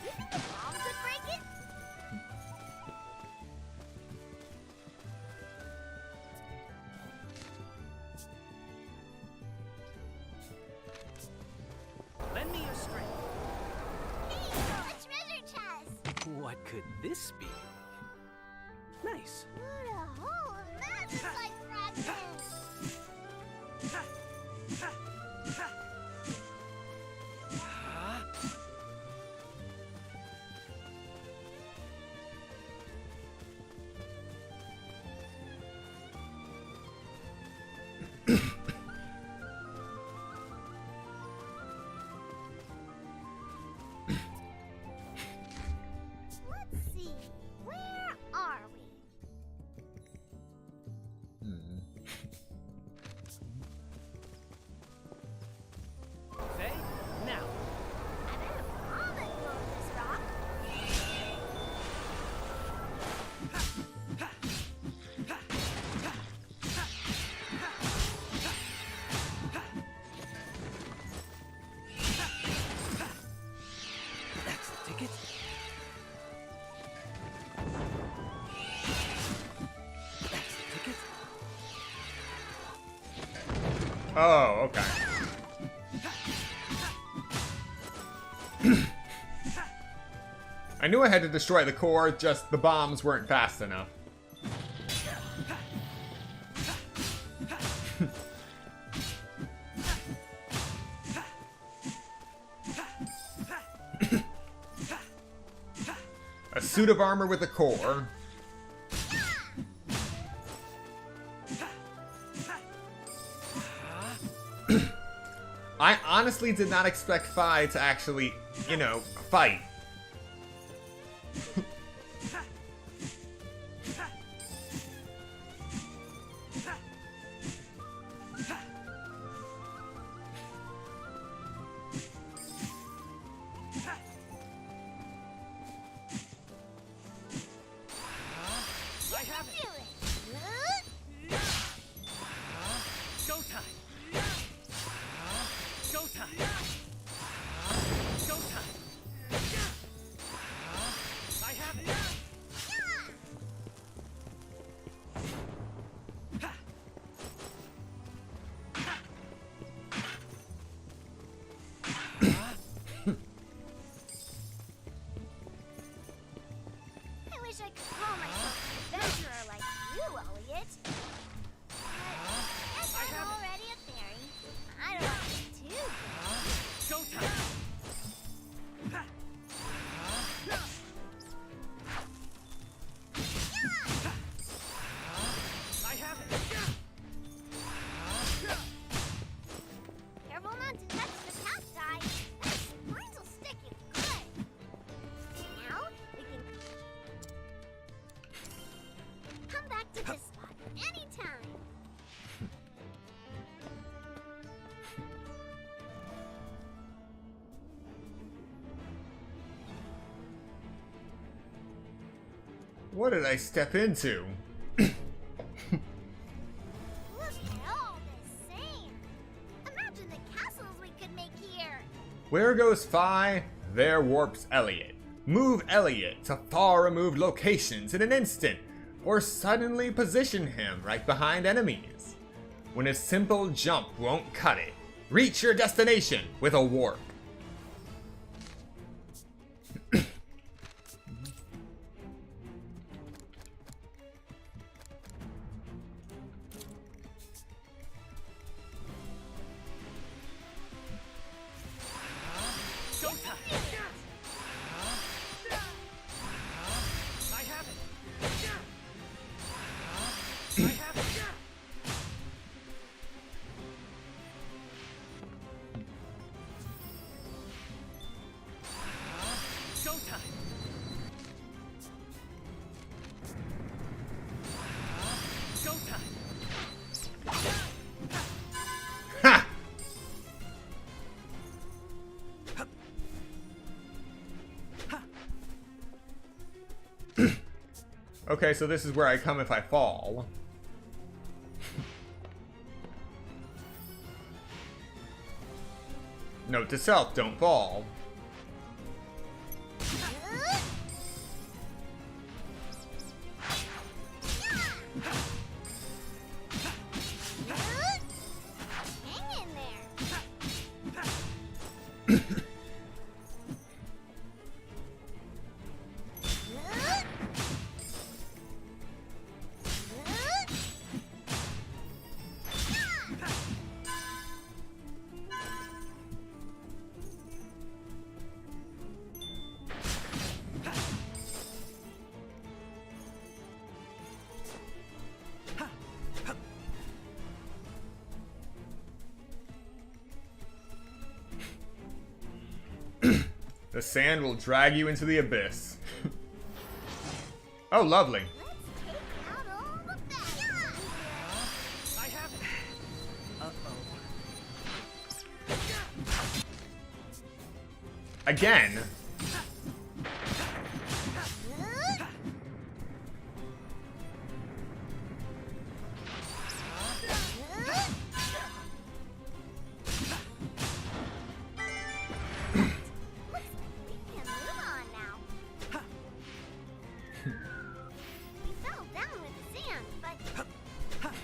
You think the bomb could break it? Lend me your strength. Hey, a treasure chest! What could this be? Nice. What a hole of magic-like fragments! Let's see, where are we? Faye, now. I bet a bomb had blown this rock. That's the ticket. That's the ticket. Oh, okay. I knew I had to destroy the core, just the bombs weren't fast enough. A suit of armor with a core. I honestly did not expect Fi to actually, you know, fight. I have it. Do it! Go time. Go time. Go time. I have it. I wish I could call myself an adventurer like you, Elliot. But I guess I'm already a fairy. I don't have to be too good. Go time. I have it. What did I step into? Look at all this sand. Imagine the castles we could make here. Where goes Phi, there warps Elliot. Move Elliot to far removed locations in an instant, or suddenly position him right behind enemies. When a simple jump won't cut it, reach your destination with a warp. Ha! Okay, so this is where I come if I fall. Note to self, don't fall. Hang in there. The sand will drag you into the abyss. Oh, lovely. Let's take out all the bad. I have it. Again? We can move on now. We fell down with the sand, but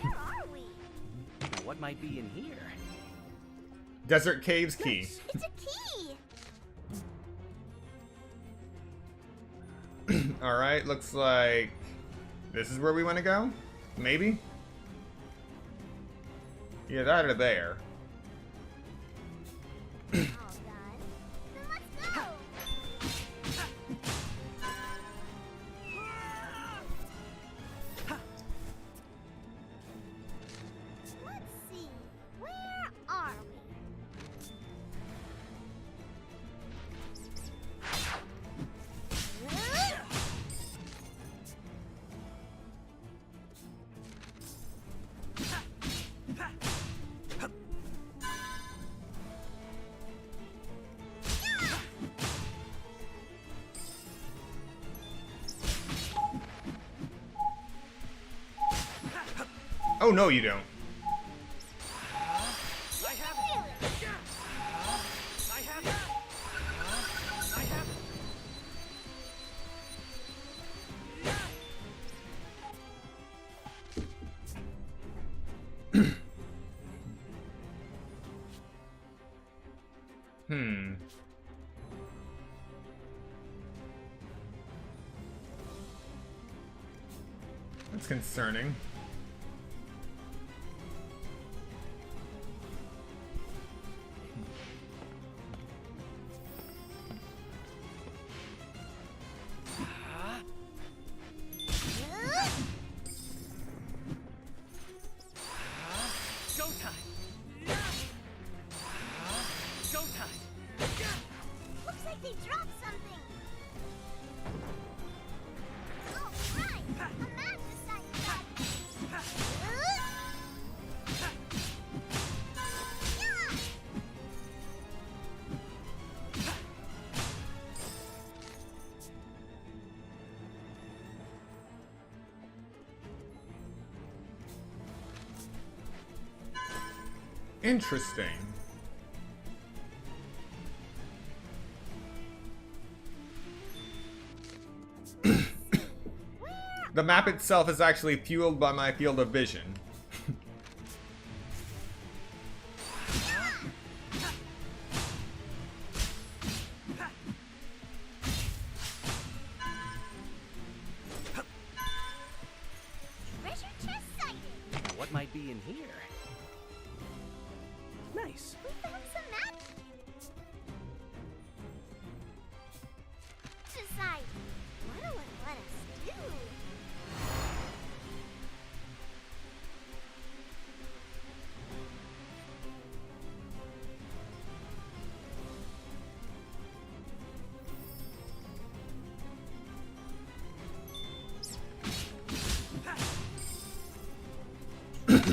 where are we? Now, what might be in here? Desert Caves Key. It's a key. Alright, looks like this is where we want to go? Maybe? Yeah, that or there. All done. Then let's go. Let's see. Where are we? Oh, no, you don't. I have it. I have it. I have it. That's concerning. Showtime. Showtime. Looks like they dropped something. All right. A magicite got Interesting. The map itself is actually fueled by my field of vision. Treasure chest sighted. What might be in here? Nice. We found some map. Decide. What will it let us do?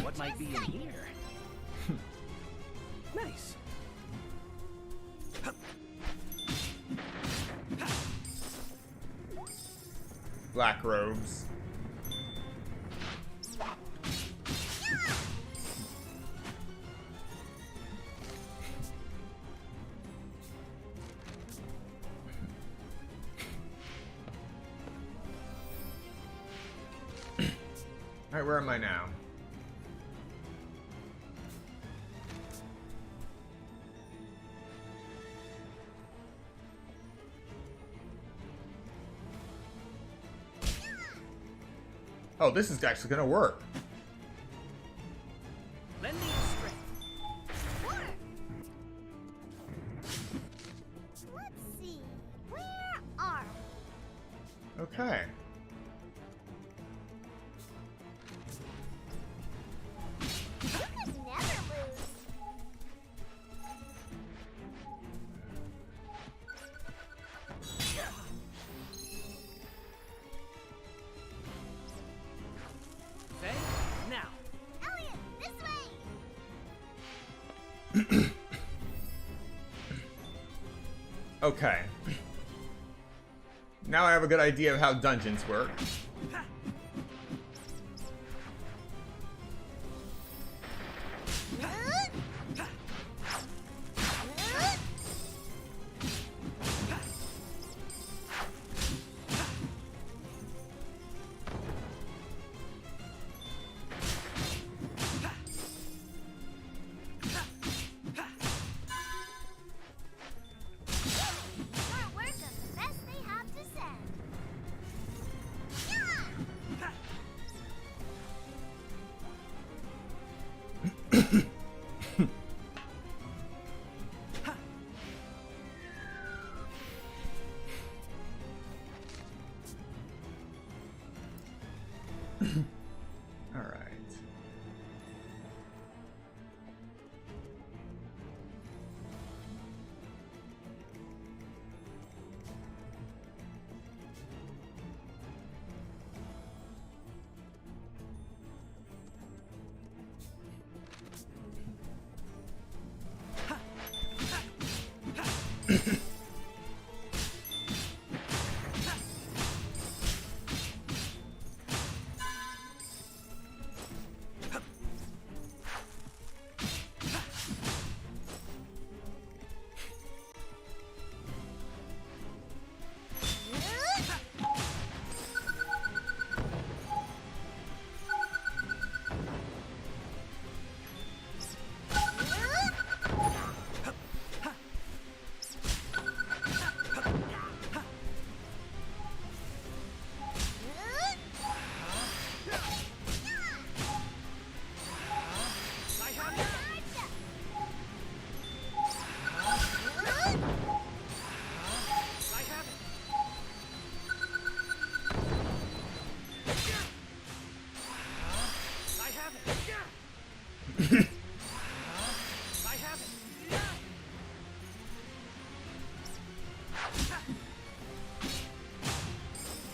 What might be in here? Nice. Black robes. Alright, where am I now? Oh, this is actually gonna work. Lend me your strength. Sure. Let's see. Where are we? Okay. You could never lose. Say, now. Elliot, this way. Okay. Now I have a good idea of how dungeons work. More work of the best they have to send. All right.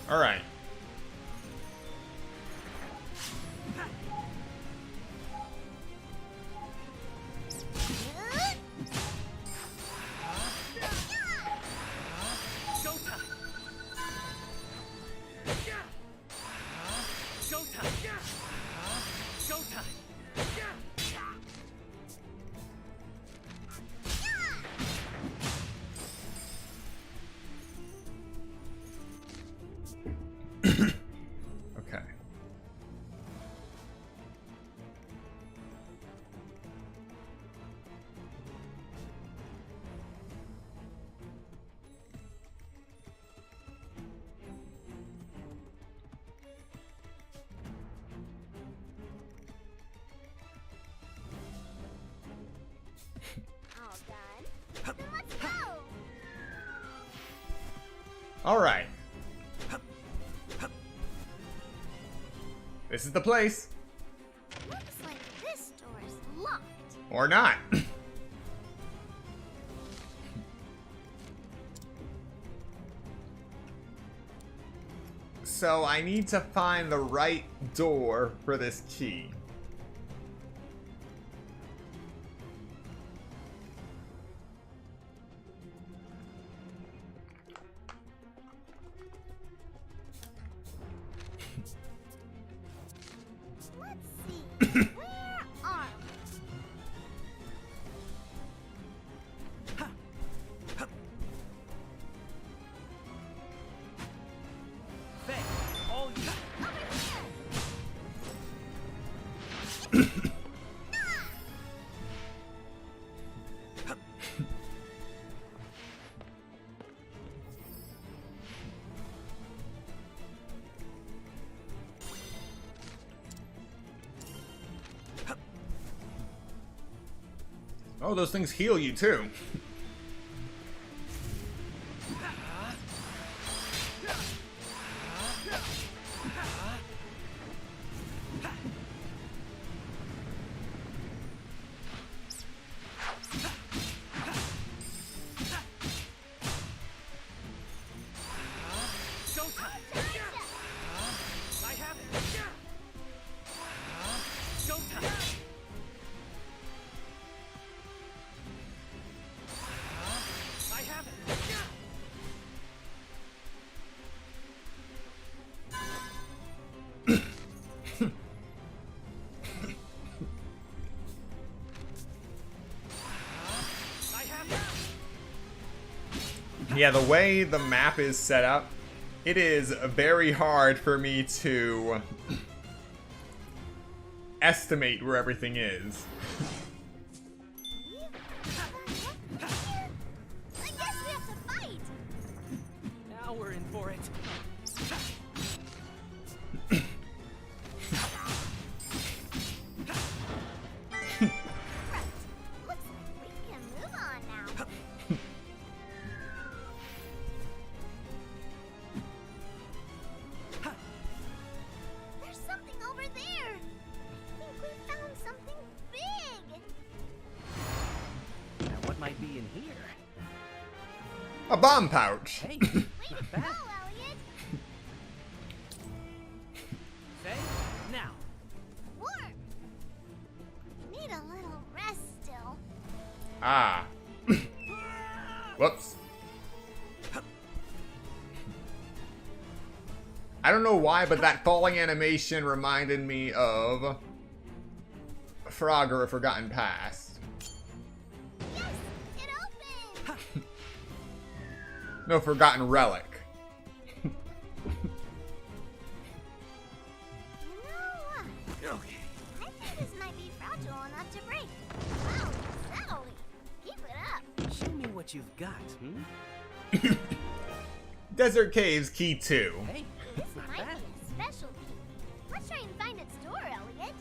All right. Showtime. Showtime. Showtime. Alright. This is the place. Looks like this door is locked. Or not. So I need to find the right door for this key. Let's see. Where are we? All you. Oh, those things heal you too. I have it. Showtime. I have it. I have it. Yeah, the way the map is set up, it is very hard for me to estimate where everything is. I guess we have to fight. Now we're in for it. Right. Looks like we can move on now. There's something over there. I think we found something big. Now what might be in here? A bomb pouch. Hey, Way to not go, bad. Elliot. Faye, now. Worm. Need a little rest still. Ah. Whoops. I don't know why, but that falling animation reminded me of Frogger: A Forgotten Past. Yes, it opened. No, Forgotten Relic. You know what? Okay. I think this might be fragile enough to break. Wow, settling. Keep it up. Show me what you've got, hmm? Desert Caves Key 2. Hey, This not might bad. be a special key. Let's try and find its door, Elliot.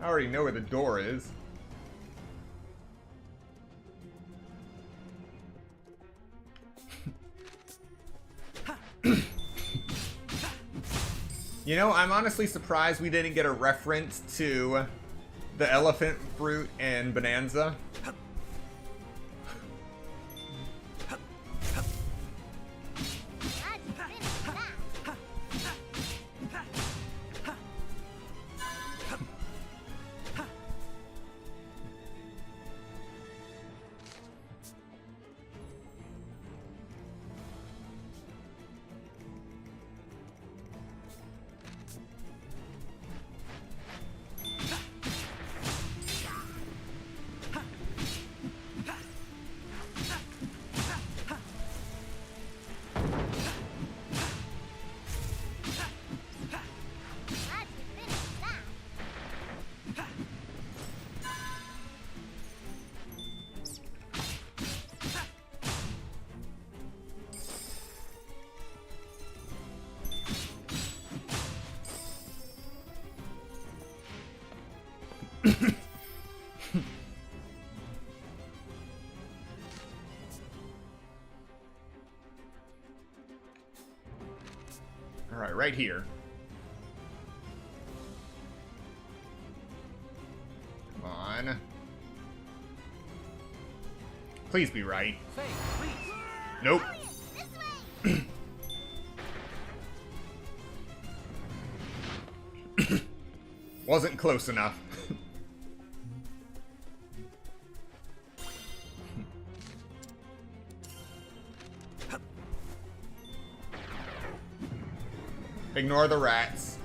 I already know where the door is. You know, I'm honestly surprised we didn't get a reference to the elephant fruit and Bonanza. Glad you finished that. Alright, right here. Come on. Please be right. Nope. Wasn't close enough. Ignore the rats.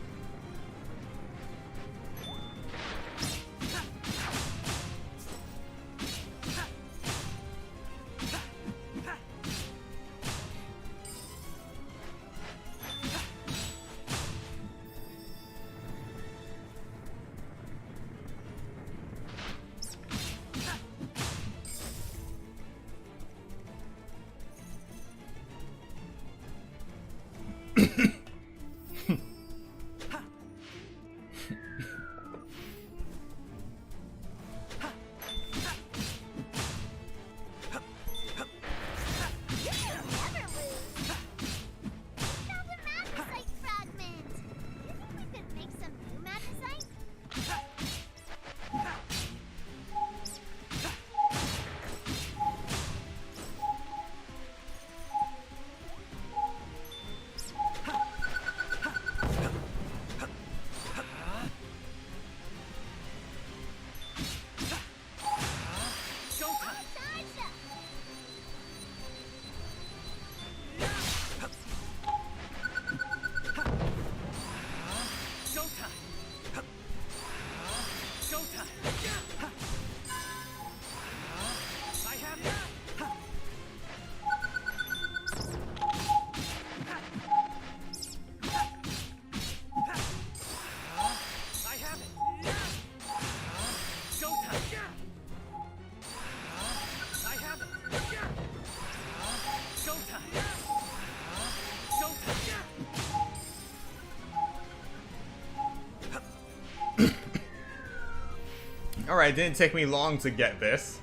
Alright, didn't take me long to get this.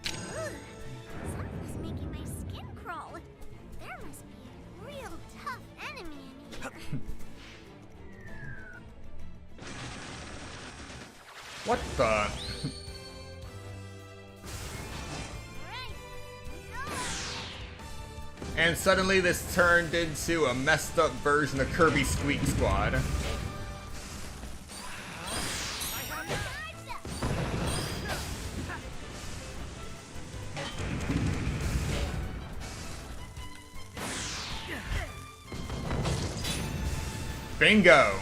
Something's making my skin crawl. There must be a real tough enemy in here. What the? Alright. And suddenly this turned into a messed up version of Kirby Squeak Squad. Bingo!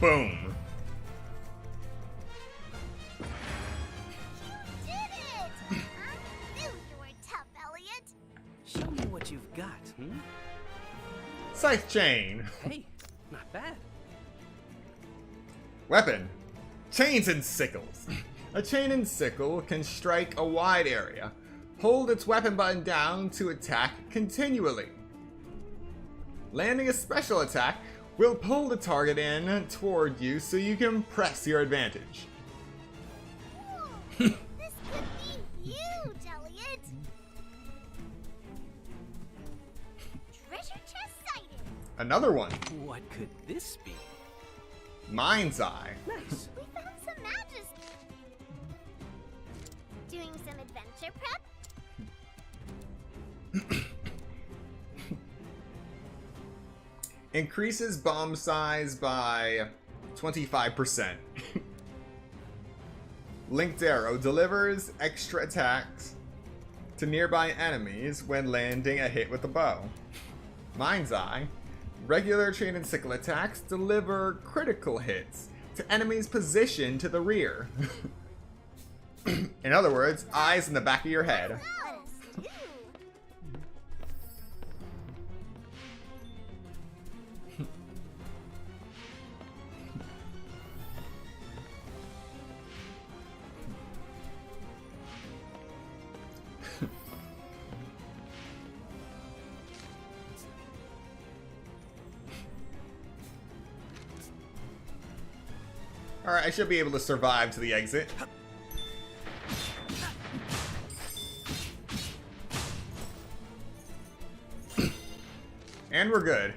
Boom. You did it! I knew you were tough, Elliot. Show me what you've got, Scythe Chain. Hey, not bad. Weapon. Chains and sickles. A chain and sickle can strike a wide area. Hold its weapon button down to attack continually. Landing a special attack will pull the target in toward you so you can press your advantage. Whoa, this could be huge, Elliot. Treasure chest sighted. Another one. What could this be? Mind's Eye. Nice. We found some magic. Doing some adventure prep? Increases bomb size by 25%. Linked Arrow delivers extra attacks to nearby enemies when landing a hit with a bow. Mind's Eye. Regular chain and sickle attacks deliver critical hits to enemies positioned to the rear. In other words, eyes in the back of your head. Let us do. Alright, I should be able to survive to the exit. And we're good.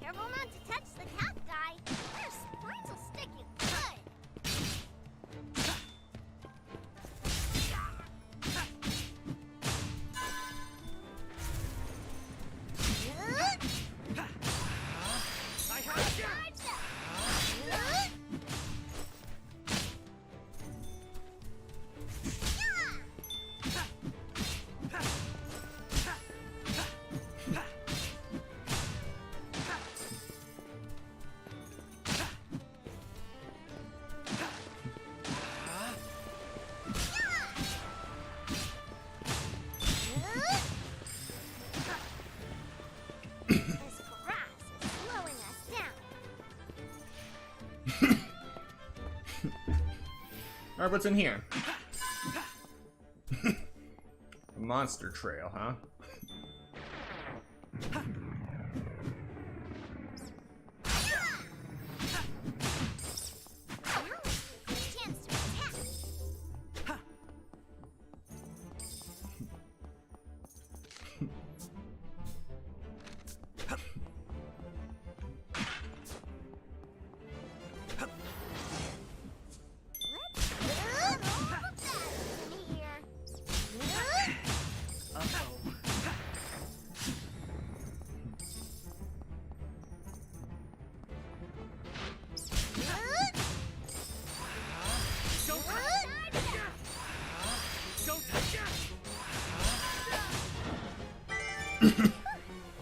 Careful not to touch the cacti. Their spines will stick you good. This grass is slowing us down. Alright, what's in here? A monster trail, huh? Now we have a chance to attack. Let's put all the batteries in here.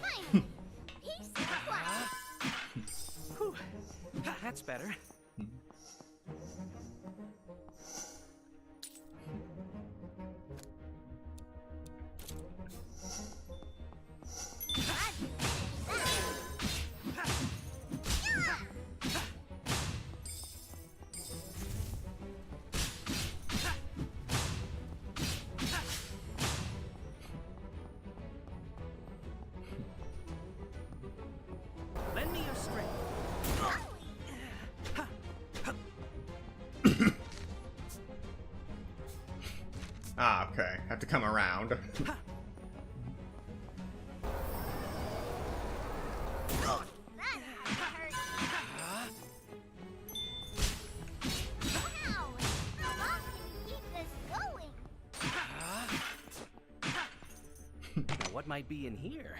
Fine. Peace and quiet. Whew. That's better. Lend me your strength. Ah, okay. Have to come around. That hurt. Wow! How long can you keep this going? Now, what might be in here?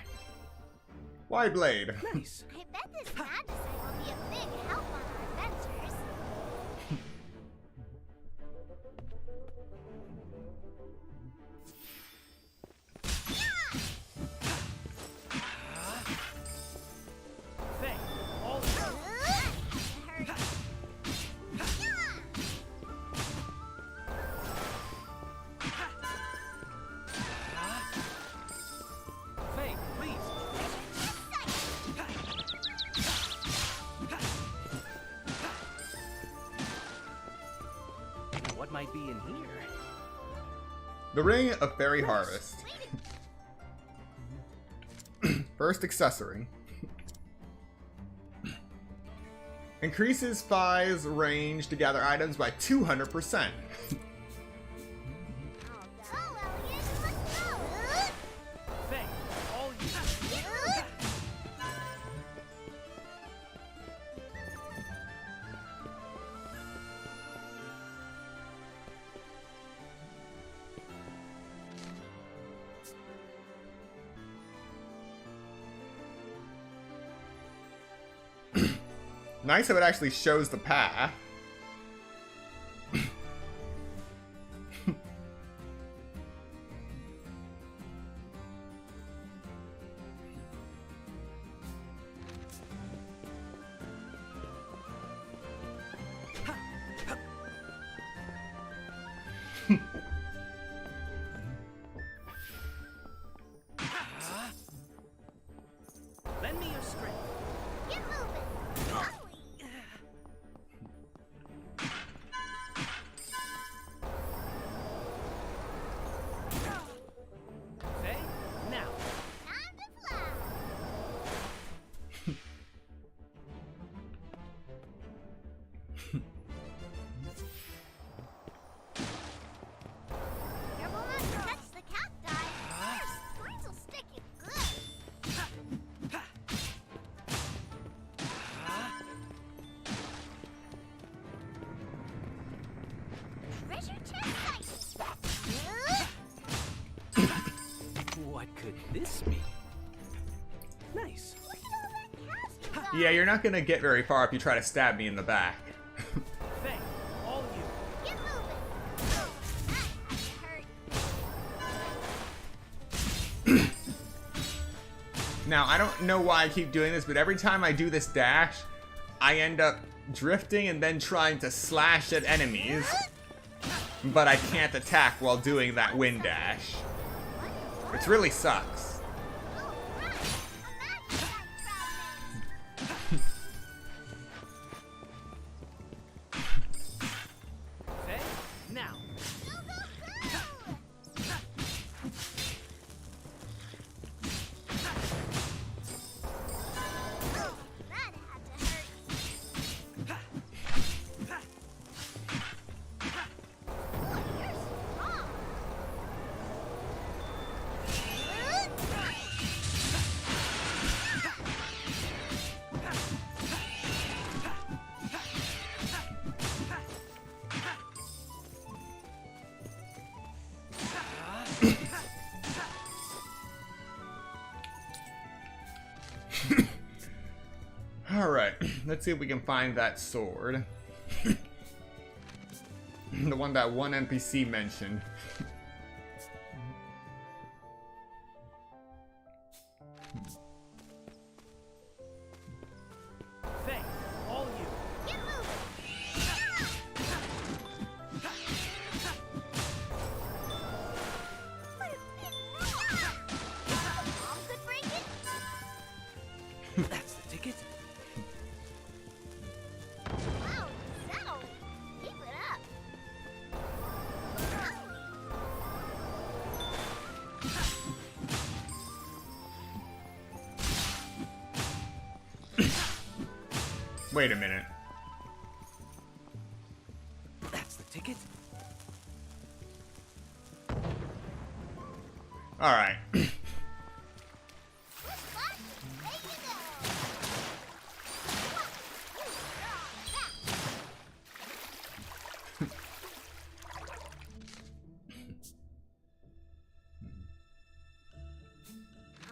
Wide blade. Nice. I bet this magicite will be a big help on our adventures. Faye, all Faye, please. What might be in here? The Ring of Fairy Harvest. First accessory. Increases Fi's range to gather items by 200%. Go, Elliot, let's go. Faye, all you. Nice how it actually shows the path. Yeah, you're not gonna get very far if you try to stab me in the back. Faye, all you. Get moving. Oh, that hurt. Now, I don't know why I keep doing this, but every time I do this dash, I end up drifting and then trying to slash at enemies, but I can't attack while doing that wind dash. It really sucks. Oh, right. Imagine that Faye, now. that had to hurt. Boy, you're strong. Alright, let's see if we can find that sword. The one that one NPC mentioned. Faye, all you. Get moving. Mom could break it. That's the ticket. Wow, so keep it up. Wait a minute. That's the ticket. Alright. Push button. There you go.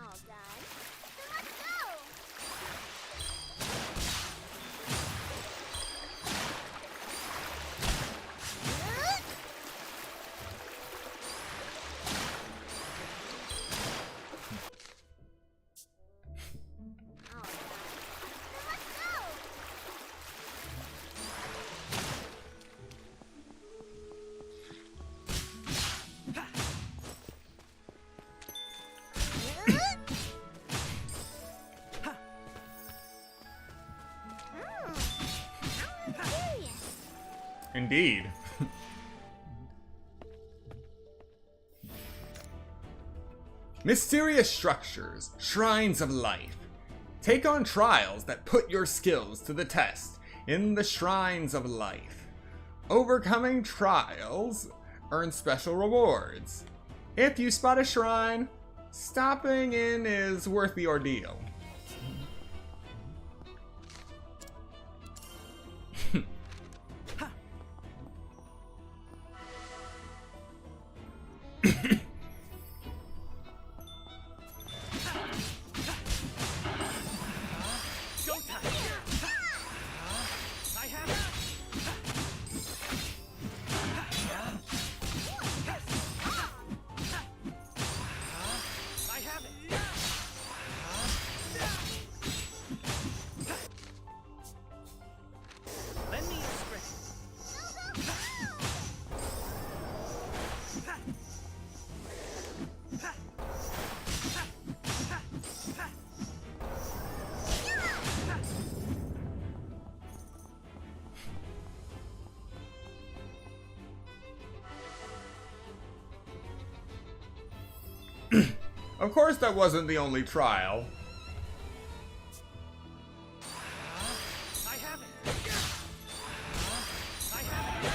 All done. So let's go. All done. So let's go. I'm curious. Indeed. Mysterious structures, shrines of life. Take on trials that put your skills to the test in the shrines of life. Overcoming trials earns special rewards. If you spot a shrine, stopping in is worth the ordeal. Showtime. I have it. I have it. Lend me your strength. Of course that wasn't the only trial. I have it. I have it.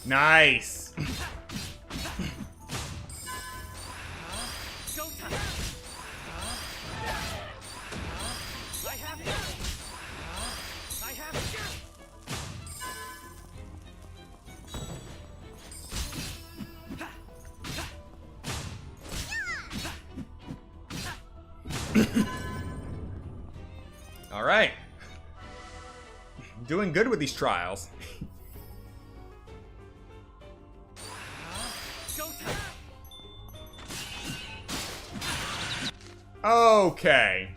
Nice. Showtime. I have it. I have it. Alright. Doing good with these trials. Okay.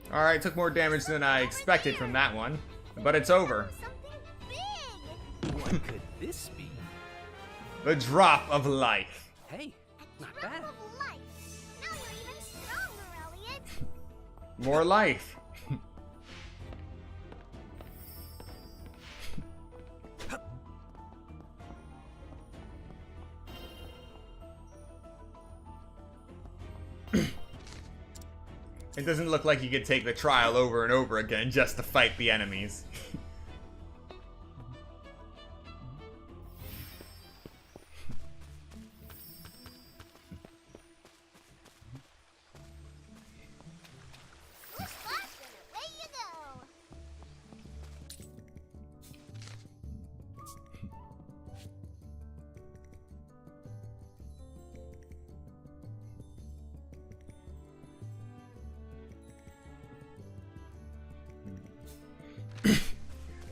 Alright, took more damage than I expected from that one. But it's over. Something big. What could this be? The drop of life. Hey, not Drop bad. of life. Now you're even stronger, Elliot. More life. It doesn't look like you could take the trial over and over again just to fight the enemies. Splash and away you go.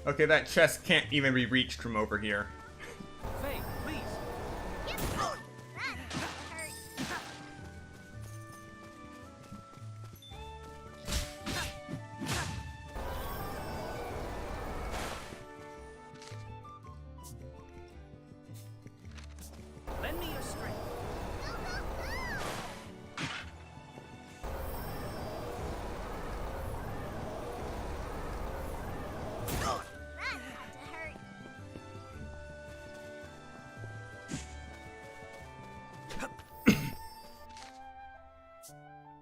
Okay, that chest can't even be reached from over here. Faye, please. Yep. That hurt. Lend me your strength. Go, go, go. That had to hurt.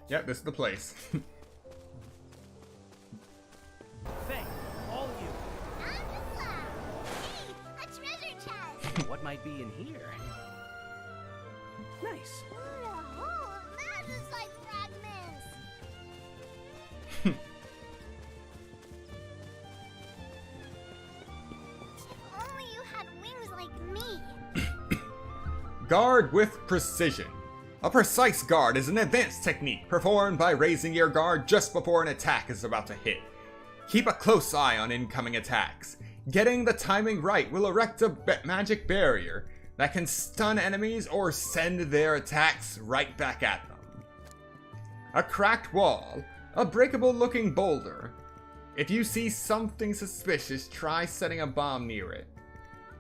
Yep, this is the place. Faye, all you. Time to fly. Hey, a treasure chest. What might be in here? Nice. What a hole of magnesite fragments. If only you had wings like me. Guard with precision. A precise guard is an advanced technique performed by raising your guard just before an attack is about to hit. Keep a close eye on incoming attacks. Getting the timing right will erect a magic barrier that can stun enemies or send their attacks right back at them. A cracked wall. A breakable looking boulder. If you see something suspicious, try setting a bomb near it.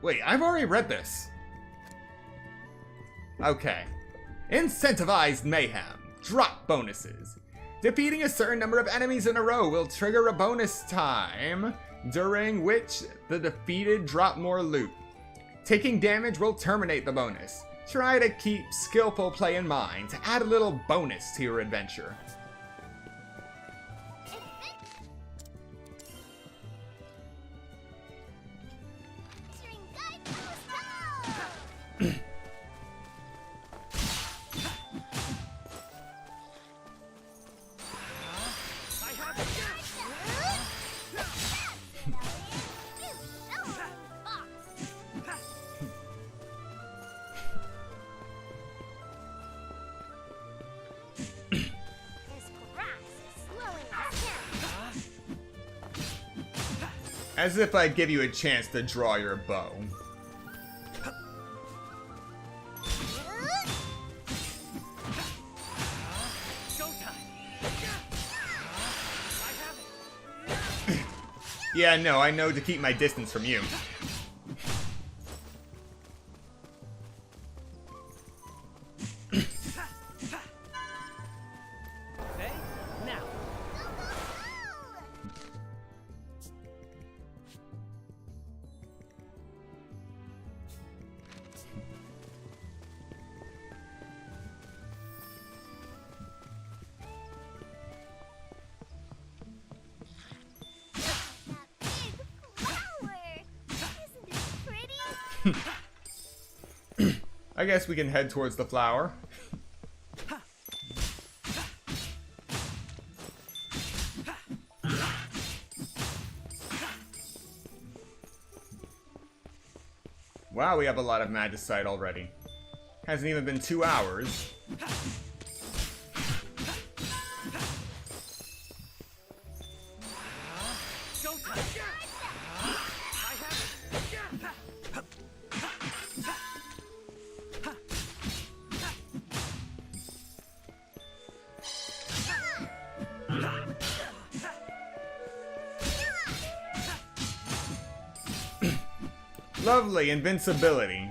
Wait, I've already read this. Okay. Incentivized mayhem. Drop bonuses. Defeating a certain number of enemies in a row will trigger a bonus time, during which the defeated drop more loot. Taking damage will terminate the bonus. Try to keep skillful play in mind to add a little bonus to your adventure. Entering guidepost. Go! As if I'd give you a chance to draw your bow. Yeah, no, I know to keep my distance from you. Faye, now. That big flower. Isn't it pretty? I guess we can head towards the flower. Wow, we have a lot of magicite already. Hasn't even been 2 hours. Lovely invincibility.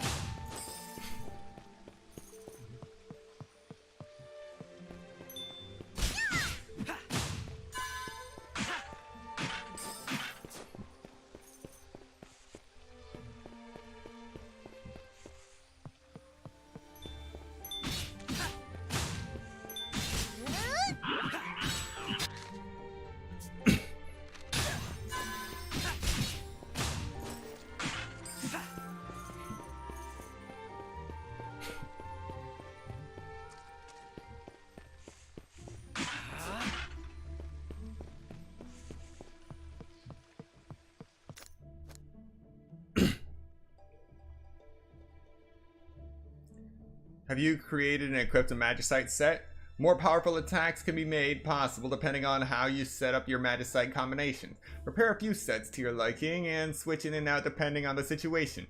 Have you created and equipped a magicite set? More powerful attacks can be made possible depending on how you set up your magicite combination. Prepare a few sets to your liking and switch in and out depending on the situation.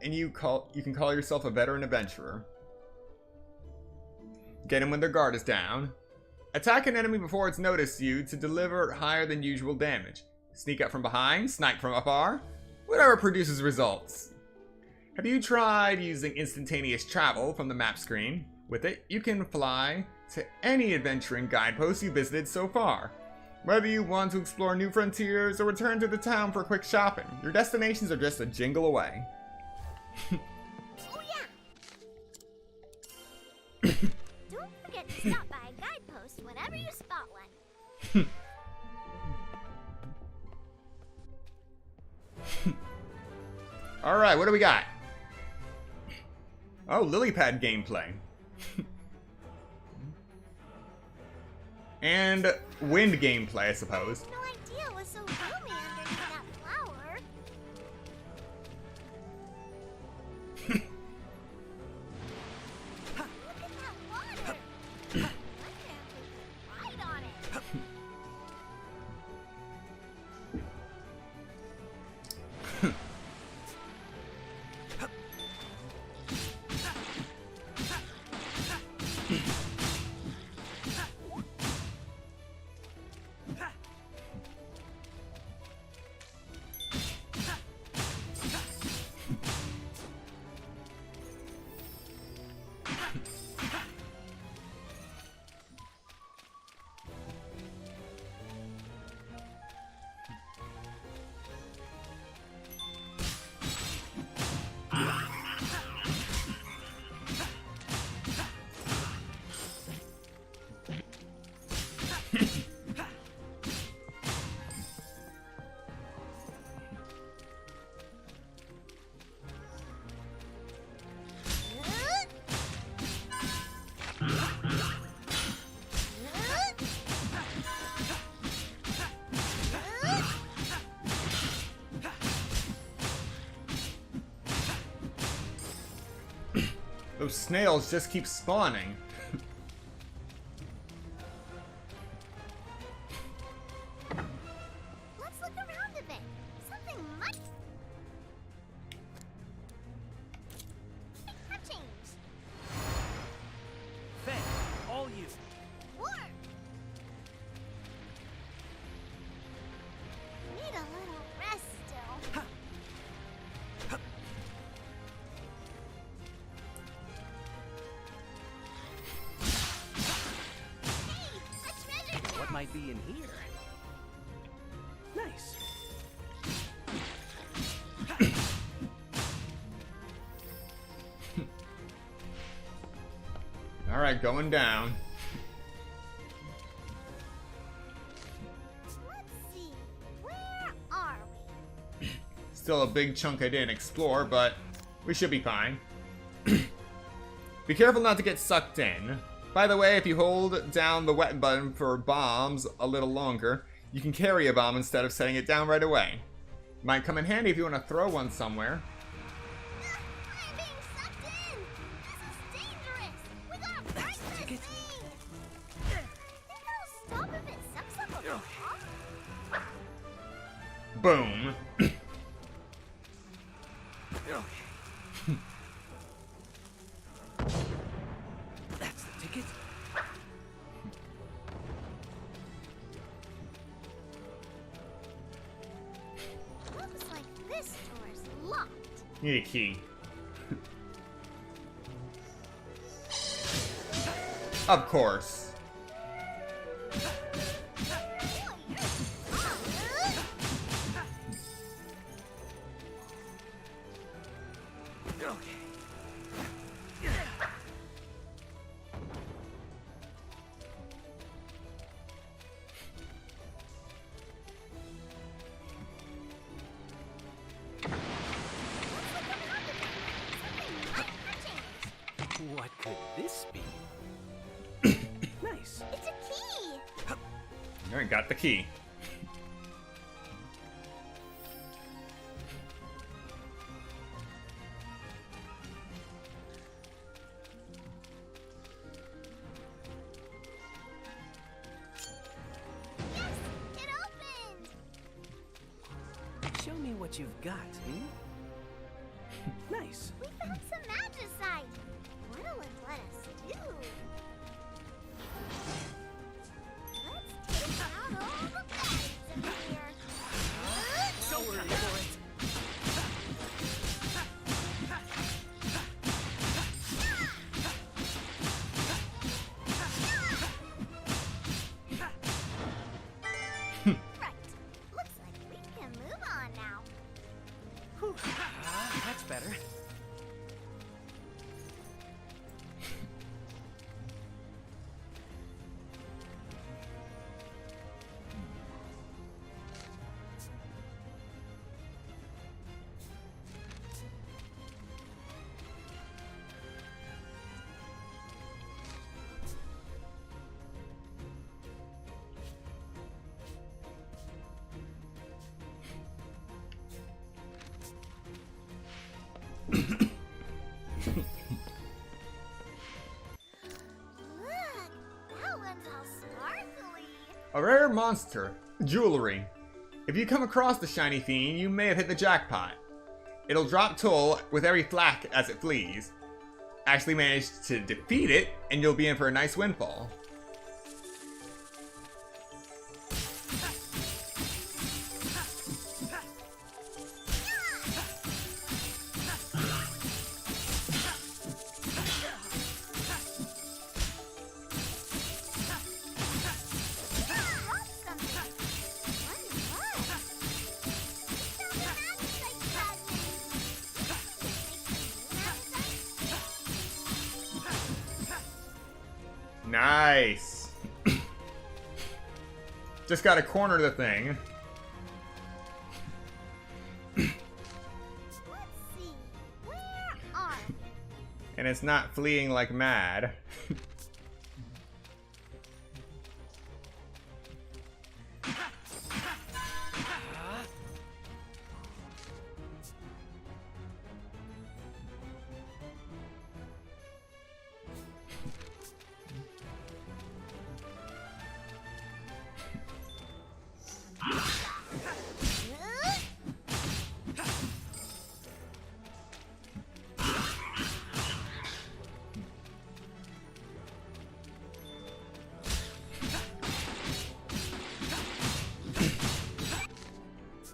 And you can call yourself a veteran adventurer. Get them when their guard is down. Attack an enemy before it's noticed you to deliver higher than usual damage. Sneak up from behind, snipe from afar, whatever produces results. Have you tried using instantaneous travel from the map screen? With it, you can fly to any adventuring guidepost you visited so far. Whether you want to explore new frontiers or return to the town for quick shopping, your destinations are just a jingle away. Oh yeah! Don't forget to stop by a guidepost whenever you spot one. Alright, what do we got? Oh, lily pad gameplay. And wind gameplay, I suppose. No idea what's so roomy underneath that flower. Look at that water. I wonder if we could ride on it. Those snails just keep spawning. Let's look around a bit. Something might have changed. Faye, all you. Work. Need a little rest still. Hey, a treasure chest. What might be in here? Nice. Alright, going down. Let's see. Where are we? Still a big chunk I didn't explore, but we should be fine. Be careful not to get sucked in. By the way, if you hold down the wet button for bombs a little longer, you can carry a bomb instead of setting it down right away. Might come in handy if you want to throw one somewhere. I'm being sucked in! This is dangerous! We gotta break this thing! Think it'll stop if it sucks up a bomb? Boom. That's the ticket. Looks like this door is locked. Need a key. Of course. What could this be? Nice. It's a key! Alright, got the key. Yes! It opened! Show me what you've got, Nice. We found some magicite! What'll it let us do? Let's take out all the baddies in here. Don't worry for it. Right. Looks like we can move on now. That's better. Look! That one's all sparkly. A rare monster. Jewelry. If you come across the shiny fiend, you may have hit the jackpot. It'll drop toll with every flak as it flees. Actually manage to defeat it, and you'll be in for a nice windfall. Drop something. Wonder what? We found a magicite fragment. Nice. Just gotta corner the thing. Let's see. Where are they? And it's not fleeing like mad.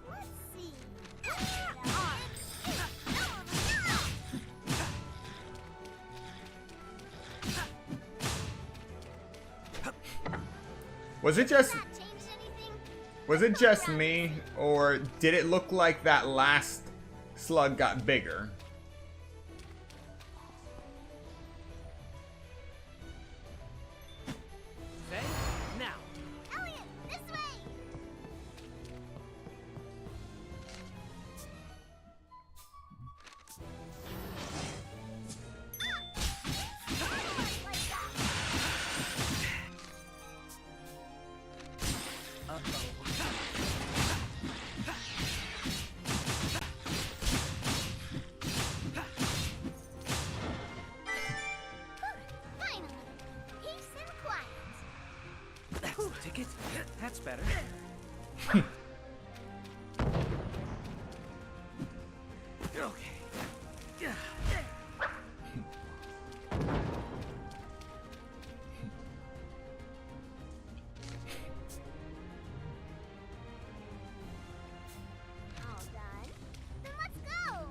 Let's see. Where are Was it just that changed anything? was it just me, or did it look like that last slug got bigger? Faye, now. Elliot, this way! That's better. Okay. Yeah. All done? Then let's go!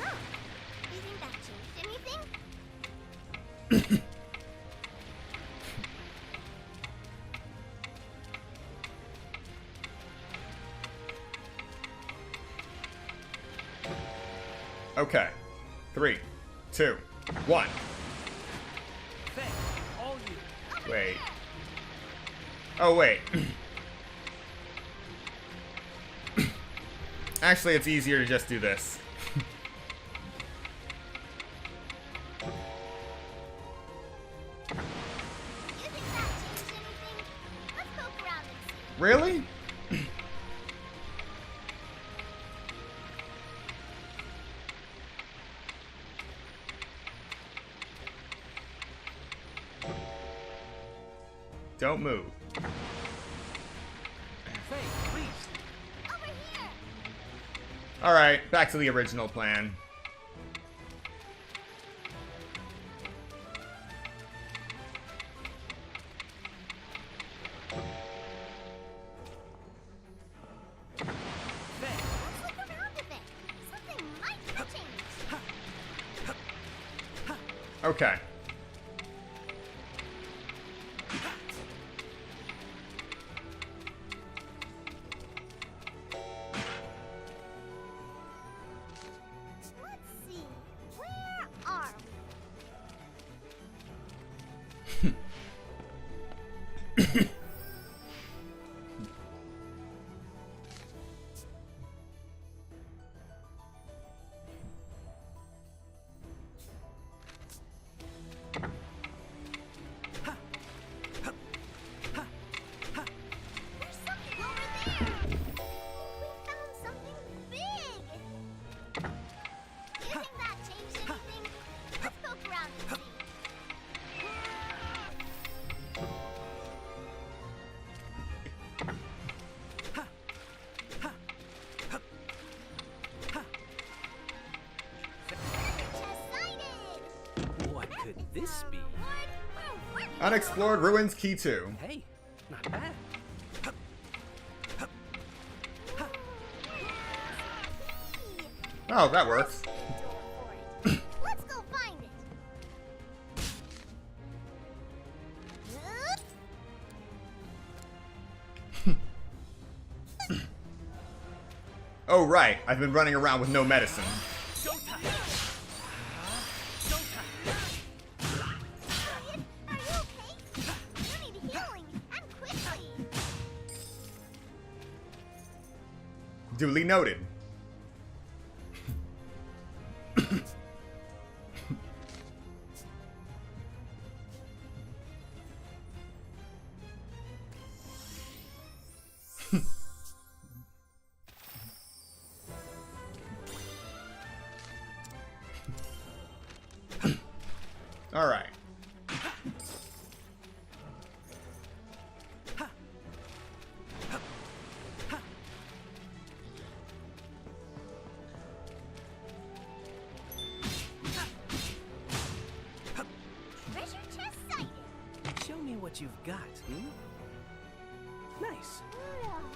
Huh. You think that changed anything? Okay. 3, 2, 1. Faye, all you. Wait. Oh, wait. Actually, it's easier to just do this. You think that changed anything? Let's poke around and see. Really? Don't move. Faye, please. Over here! Alright, back to the original plan. Faye. Let's look around a bit. Something might have changed. Okay. Let's see. Where are we? There's something over there. We found something big. Do you think that changed anything? Let's poke around and see. Just sighted. What could this be? Unexplored Ruins Key 2. Hey, not bad. Oh, that works. Let's go find it. Oh, right. I've been running around with no medicine. Showtime! Elliot, are you okay? You need healing, and quickly. Duly noted. All right. Treasure chest sighted. Show me what you've got, hmm? Nice.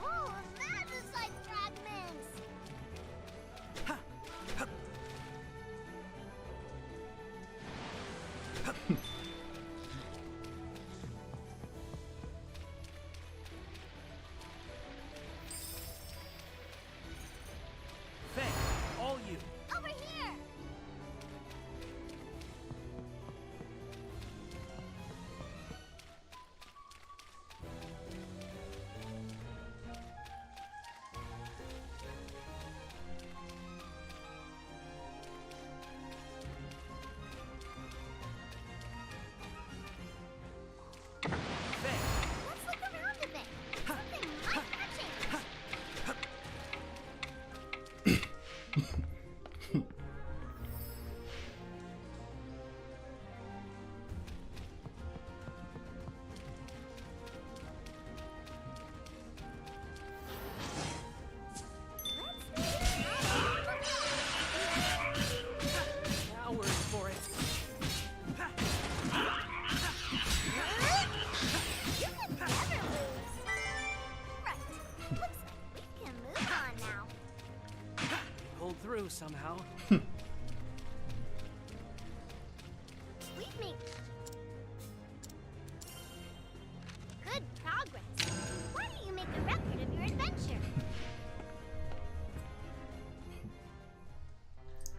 Oh, magnesite fragments. Faye, all you. Over here. Hours for it. You can never lose. Right. Looks like we can move on now. Pulled through somehow. We've made good progress. Why don't you make a record of your adventure?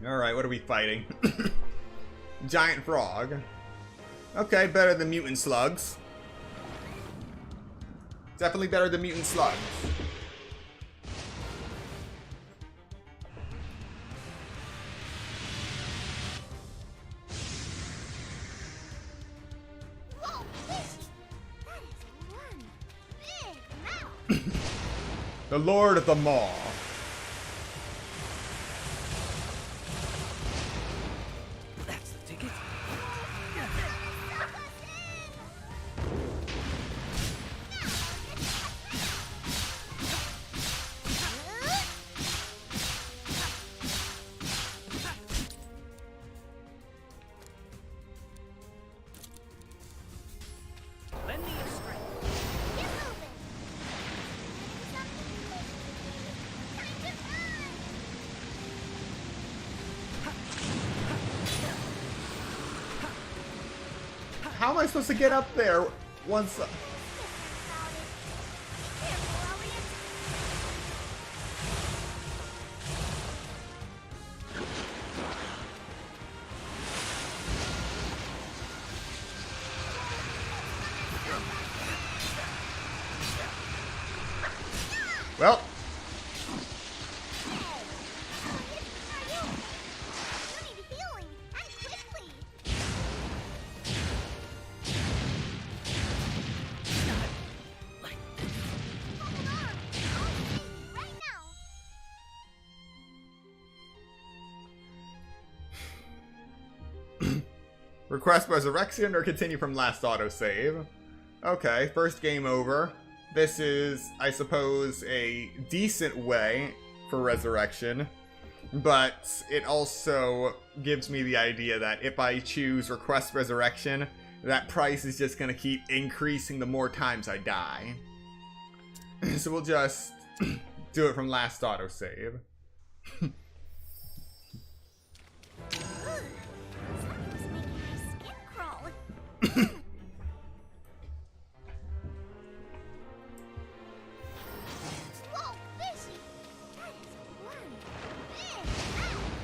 Alright, what are we fighting? Giant frog. Okay, better than mutant slugs. Definitely better than mutant slugs. Whoa, fishy! That is one big mouth. The Lord of the Maw. That's the ticket. Lend me your strength. Get moving. Time to run. How am I supposed to get up there once... Be careful, Elliot. Well, You need healing, and quickly. Hold on. I'll save you right now. request resurrection or continue from last autosave. Okay, first game over. This is, I suppose, a decent way for resurrection, but it also gives me the idea that if I choose request resurrection, that price is just going to keep increasing the more times I die. So we'll just do it from last autosave. Ugh. Something was making my skin crawl. Whoa, fishy! That is one big mouth.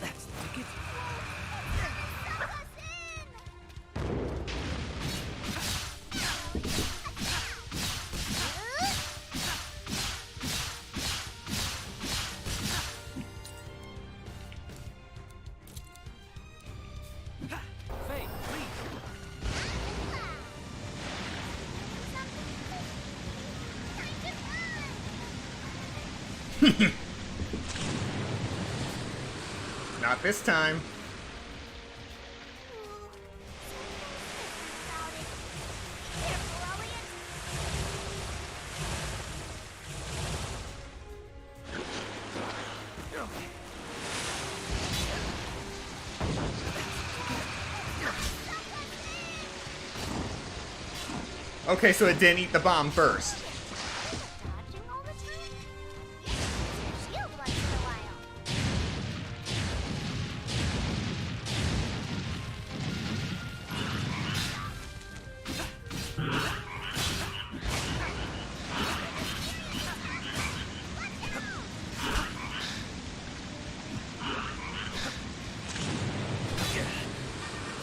That's the ticket. Suck us in! Faye, please. Not this time. Okay, so it didn't eat the bomb first. Dodging all the time? You should use your shield once in a while.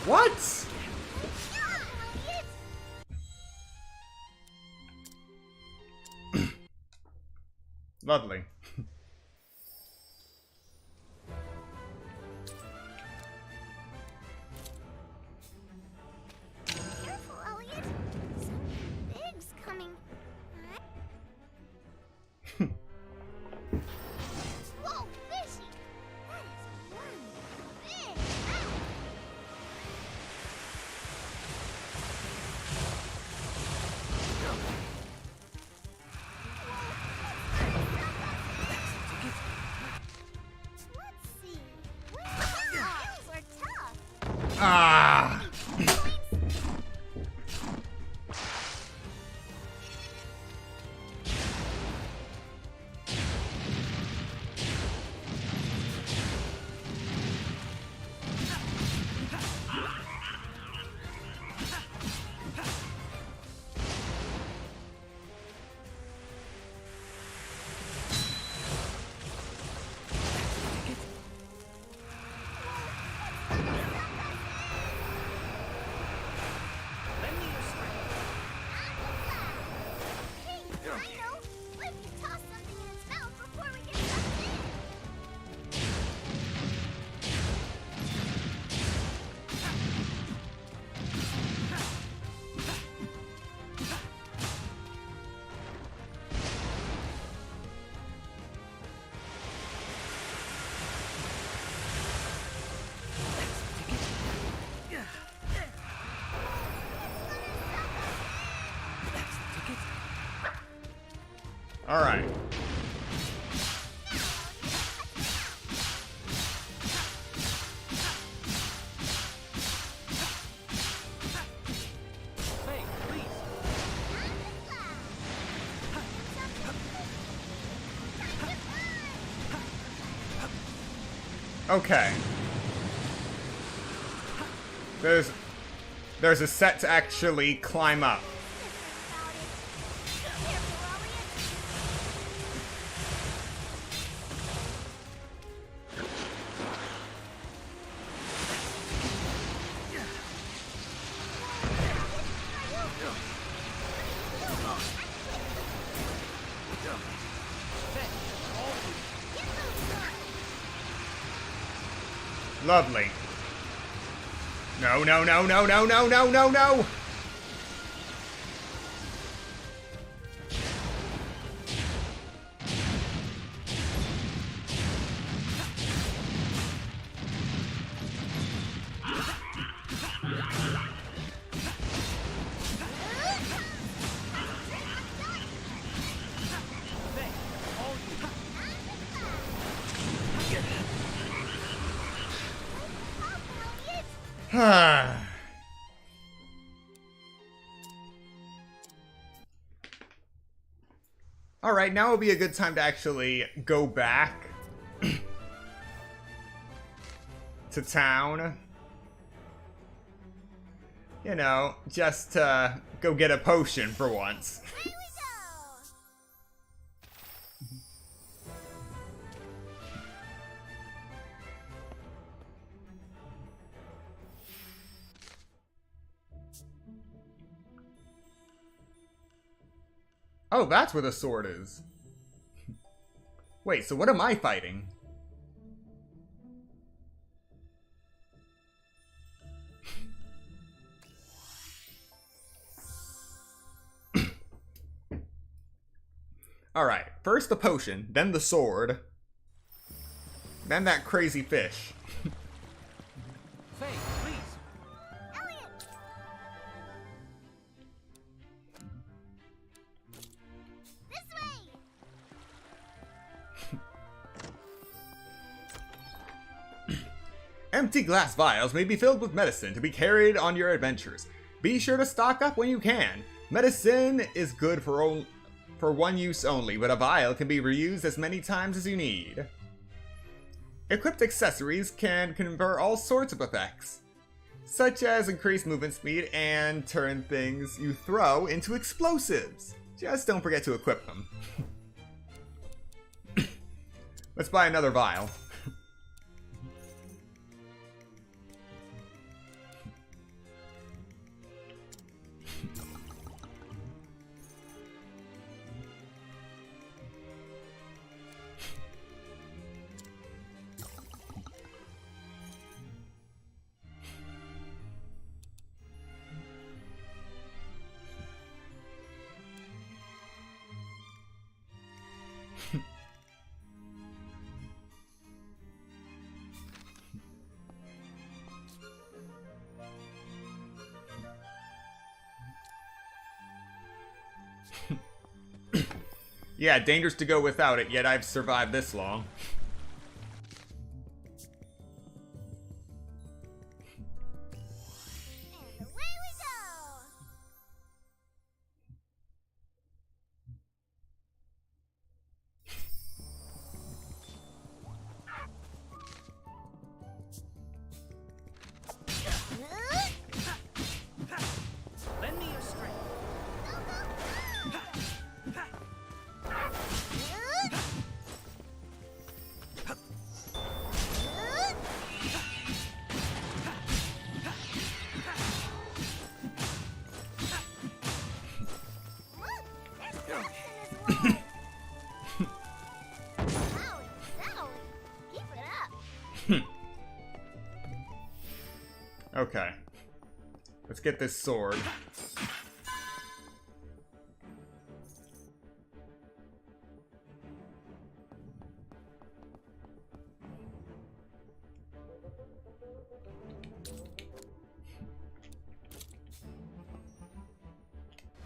What? Lovely. Careful, Elliot. Something know. What if you toss something in its mouth before we get sucked in? All right. Faye, please. Okay. There's a set to actually climb up. Lovely. No, no, no, no, no, no, no, no, no! Alright, now would be a good time to actually go back to town. You know, just to go get a potion for once. Here we go. Oh, that's where the sword is. Wait, so what am I fighting? Alright, first the potion, then the sword, then that crazy fish. Faye, please. Elliot. This way. Empty glass vials may be filled with medicine to be carried on your adventures. Be sure to stock up when you can. Medicine is good for one use only, but a vial can be reused as many times as you need. Equipped accessories can confer all sorts of effects, such as increased movement speed and turn things you throw into explosives. Just don't forget to equip them. Let's buy another vial. Yeah, dangerous to go without it, yet I've survived this long. And away we go. Lend me your strength. Let's get this sword.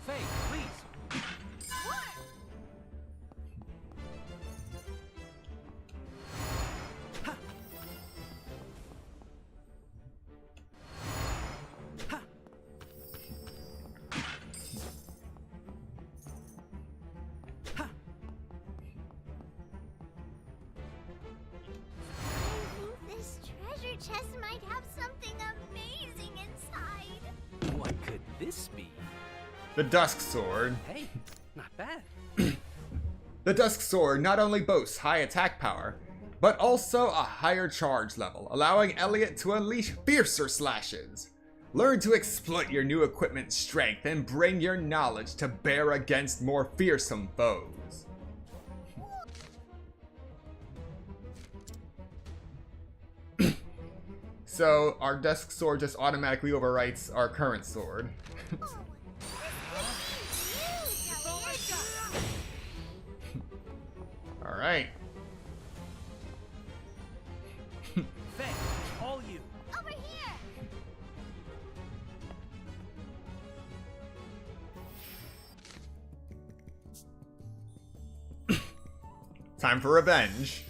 Faye, please. I think this treasure chest might have something amazing inside. What could this be? The Dusk Sword. Hey, not bad. The Dusk Sword not only boasts high attack power, but also a higher charge level, allowing Elliot to unleash fiercer slashes. Learn to exploit your new equipment's strength and bring your knowledge to bear against more fearsome foes. So, our Dusk Sword just automatically overwrites our current sword. Alright. Faye, all you. Over here! Time for revenge.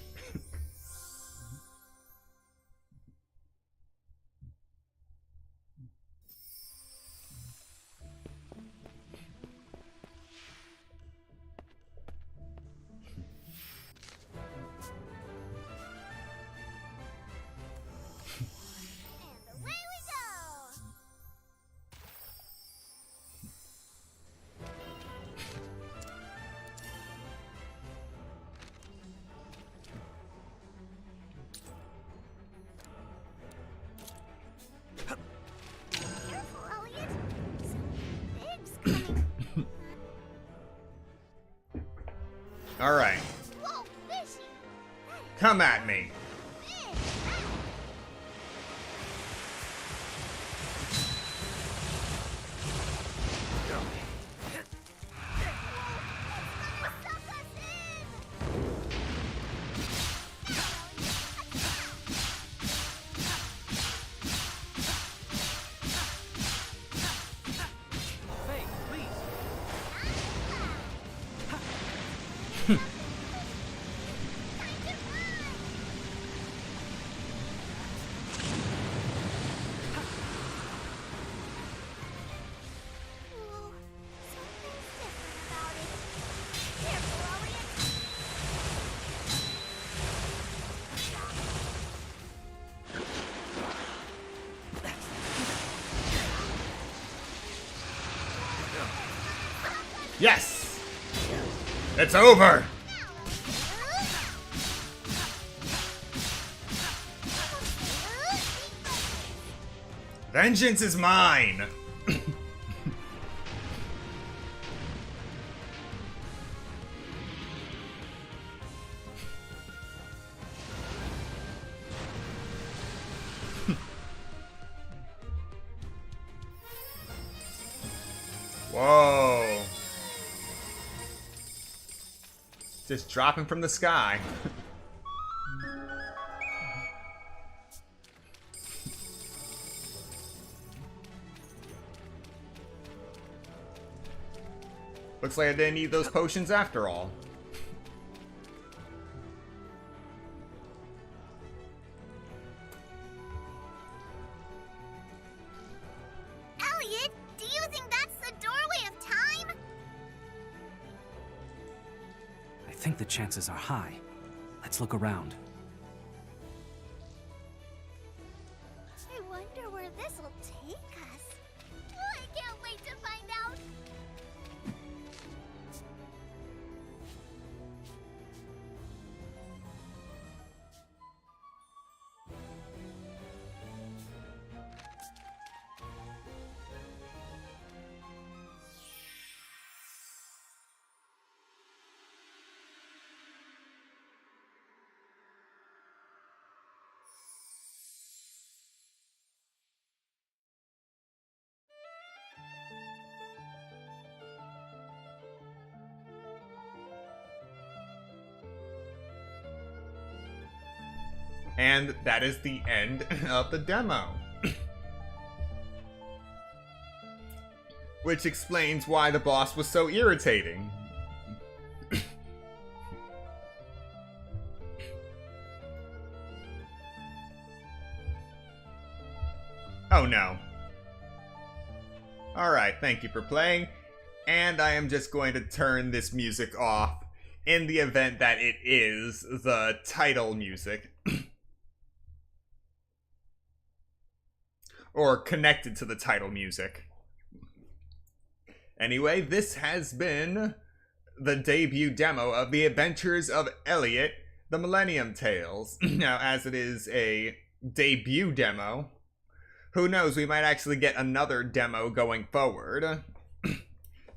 And away we go! Careful, Elliot. Something big's coming. Alright. Whoa, fishy! Come at me. Big! Suck us in! Faye, please. Ooh, something's different about it. Careful, Elliot! Yes! It's over! Vengeance is mine! Whoa. Just dropping from the sky. Looks like I didn't need those potions after all. Elliot, do you think that's the doorway of time? I think the chances are high. Let's look around. I wonder where this will take us. Oh, I can't wait to find out. And that is the end of the demo. Which explains why the boss was so irritating. Oh no. Alright, thank you for playing. And I am just going to turn this music off in the event that it is the title music. Or connected to the title music. Anyway, this has been the debut demo of the Adventures of Elliot, the Millenium Tales. Now, as it is a debut demo, who knows, we might actually get another demo going forward.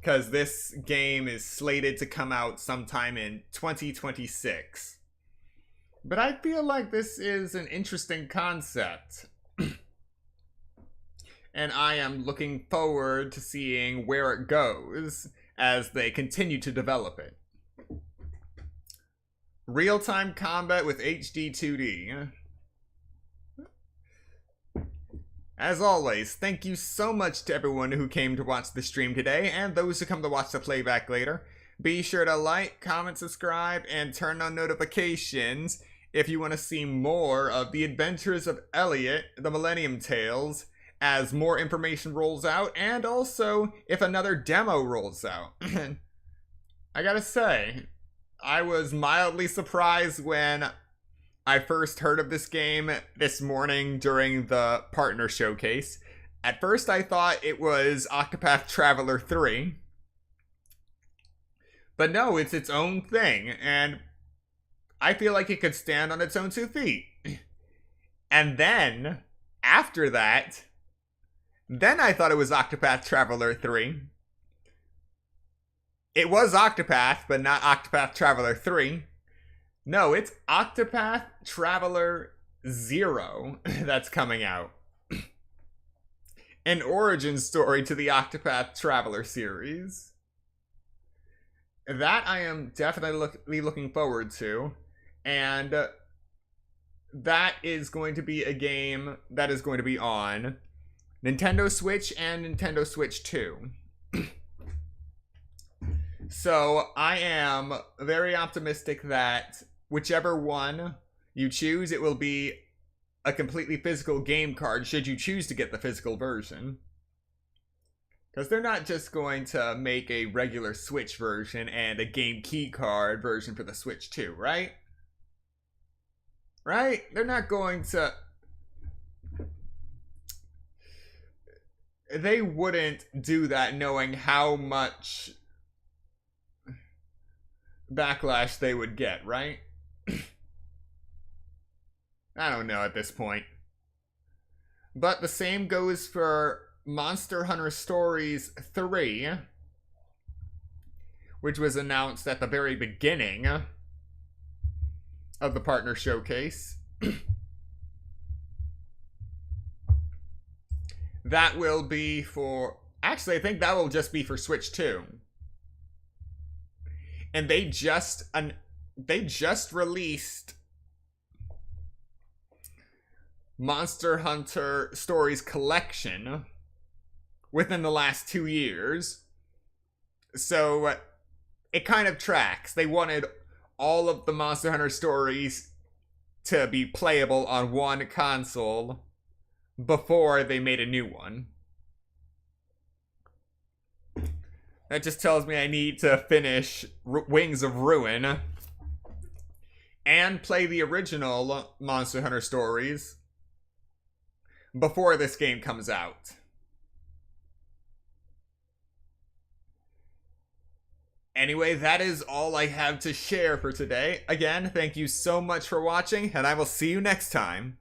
Because this game is slated to come out sometime in 2026. But I feel like this is an interesting concept. And I am looking forward to seeing where it goes as they continue to develop it. Real-time combat with HD 2D. As always, thank you so much to everyone who came to watch the stream today, and those who come to watch the playback later. Be sure to like, comment, subscribe, and turn on notifications if you want to see more of the Adventures of Elliot, the Millenium Tales, as more information rolls out, and also if another demo rolls out. I gotta say, I was mildly surprised when I first heard of this game this morning during the partner showcase. At first I thought it was Octopath Traveler 3. But no, it's its own thing, and I feel like it could stand on its own 2 feet. And then, after that, then I thought it was Octopath Traveler 3. It was Octopath, but not Octopath Traveler 3. No, it's Octopath Traveler 0 that's coming out. An origin story to the Octopath Traveler series. That I am definitely looking forward to. And that is going to be a game that is going to be on Nintendo Switch and Nintendo Switch 2. So I am very optimistic that whichever one you choose, it will be a completely physical game card should you choose to get the physical version. Because they're not just going to make a regular Switch version and a game key card version for the Switch 2, right? Right? They're not going to... They wouldn't do that knowing how much backlash they would get, right? I don't know at this point. But the same goes for Monster Hunter Stories 3, which was announced at the very beginning of the partner showcase. That will be for... Actually, I think that will just be for Switch 2. And they just released Monster Hunter Stories Collection within the last 2 years. So it kind of tracks. They wanted all of the Monster Hunter stories to be playable on one console before they made a new one. That just tells me I need to finish Wings of Ruin and play the original Monster Hunter stories before this game comes out. Anyway, that is all I have to share for today. Again, thank you so much for watching, and I will see you next time.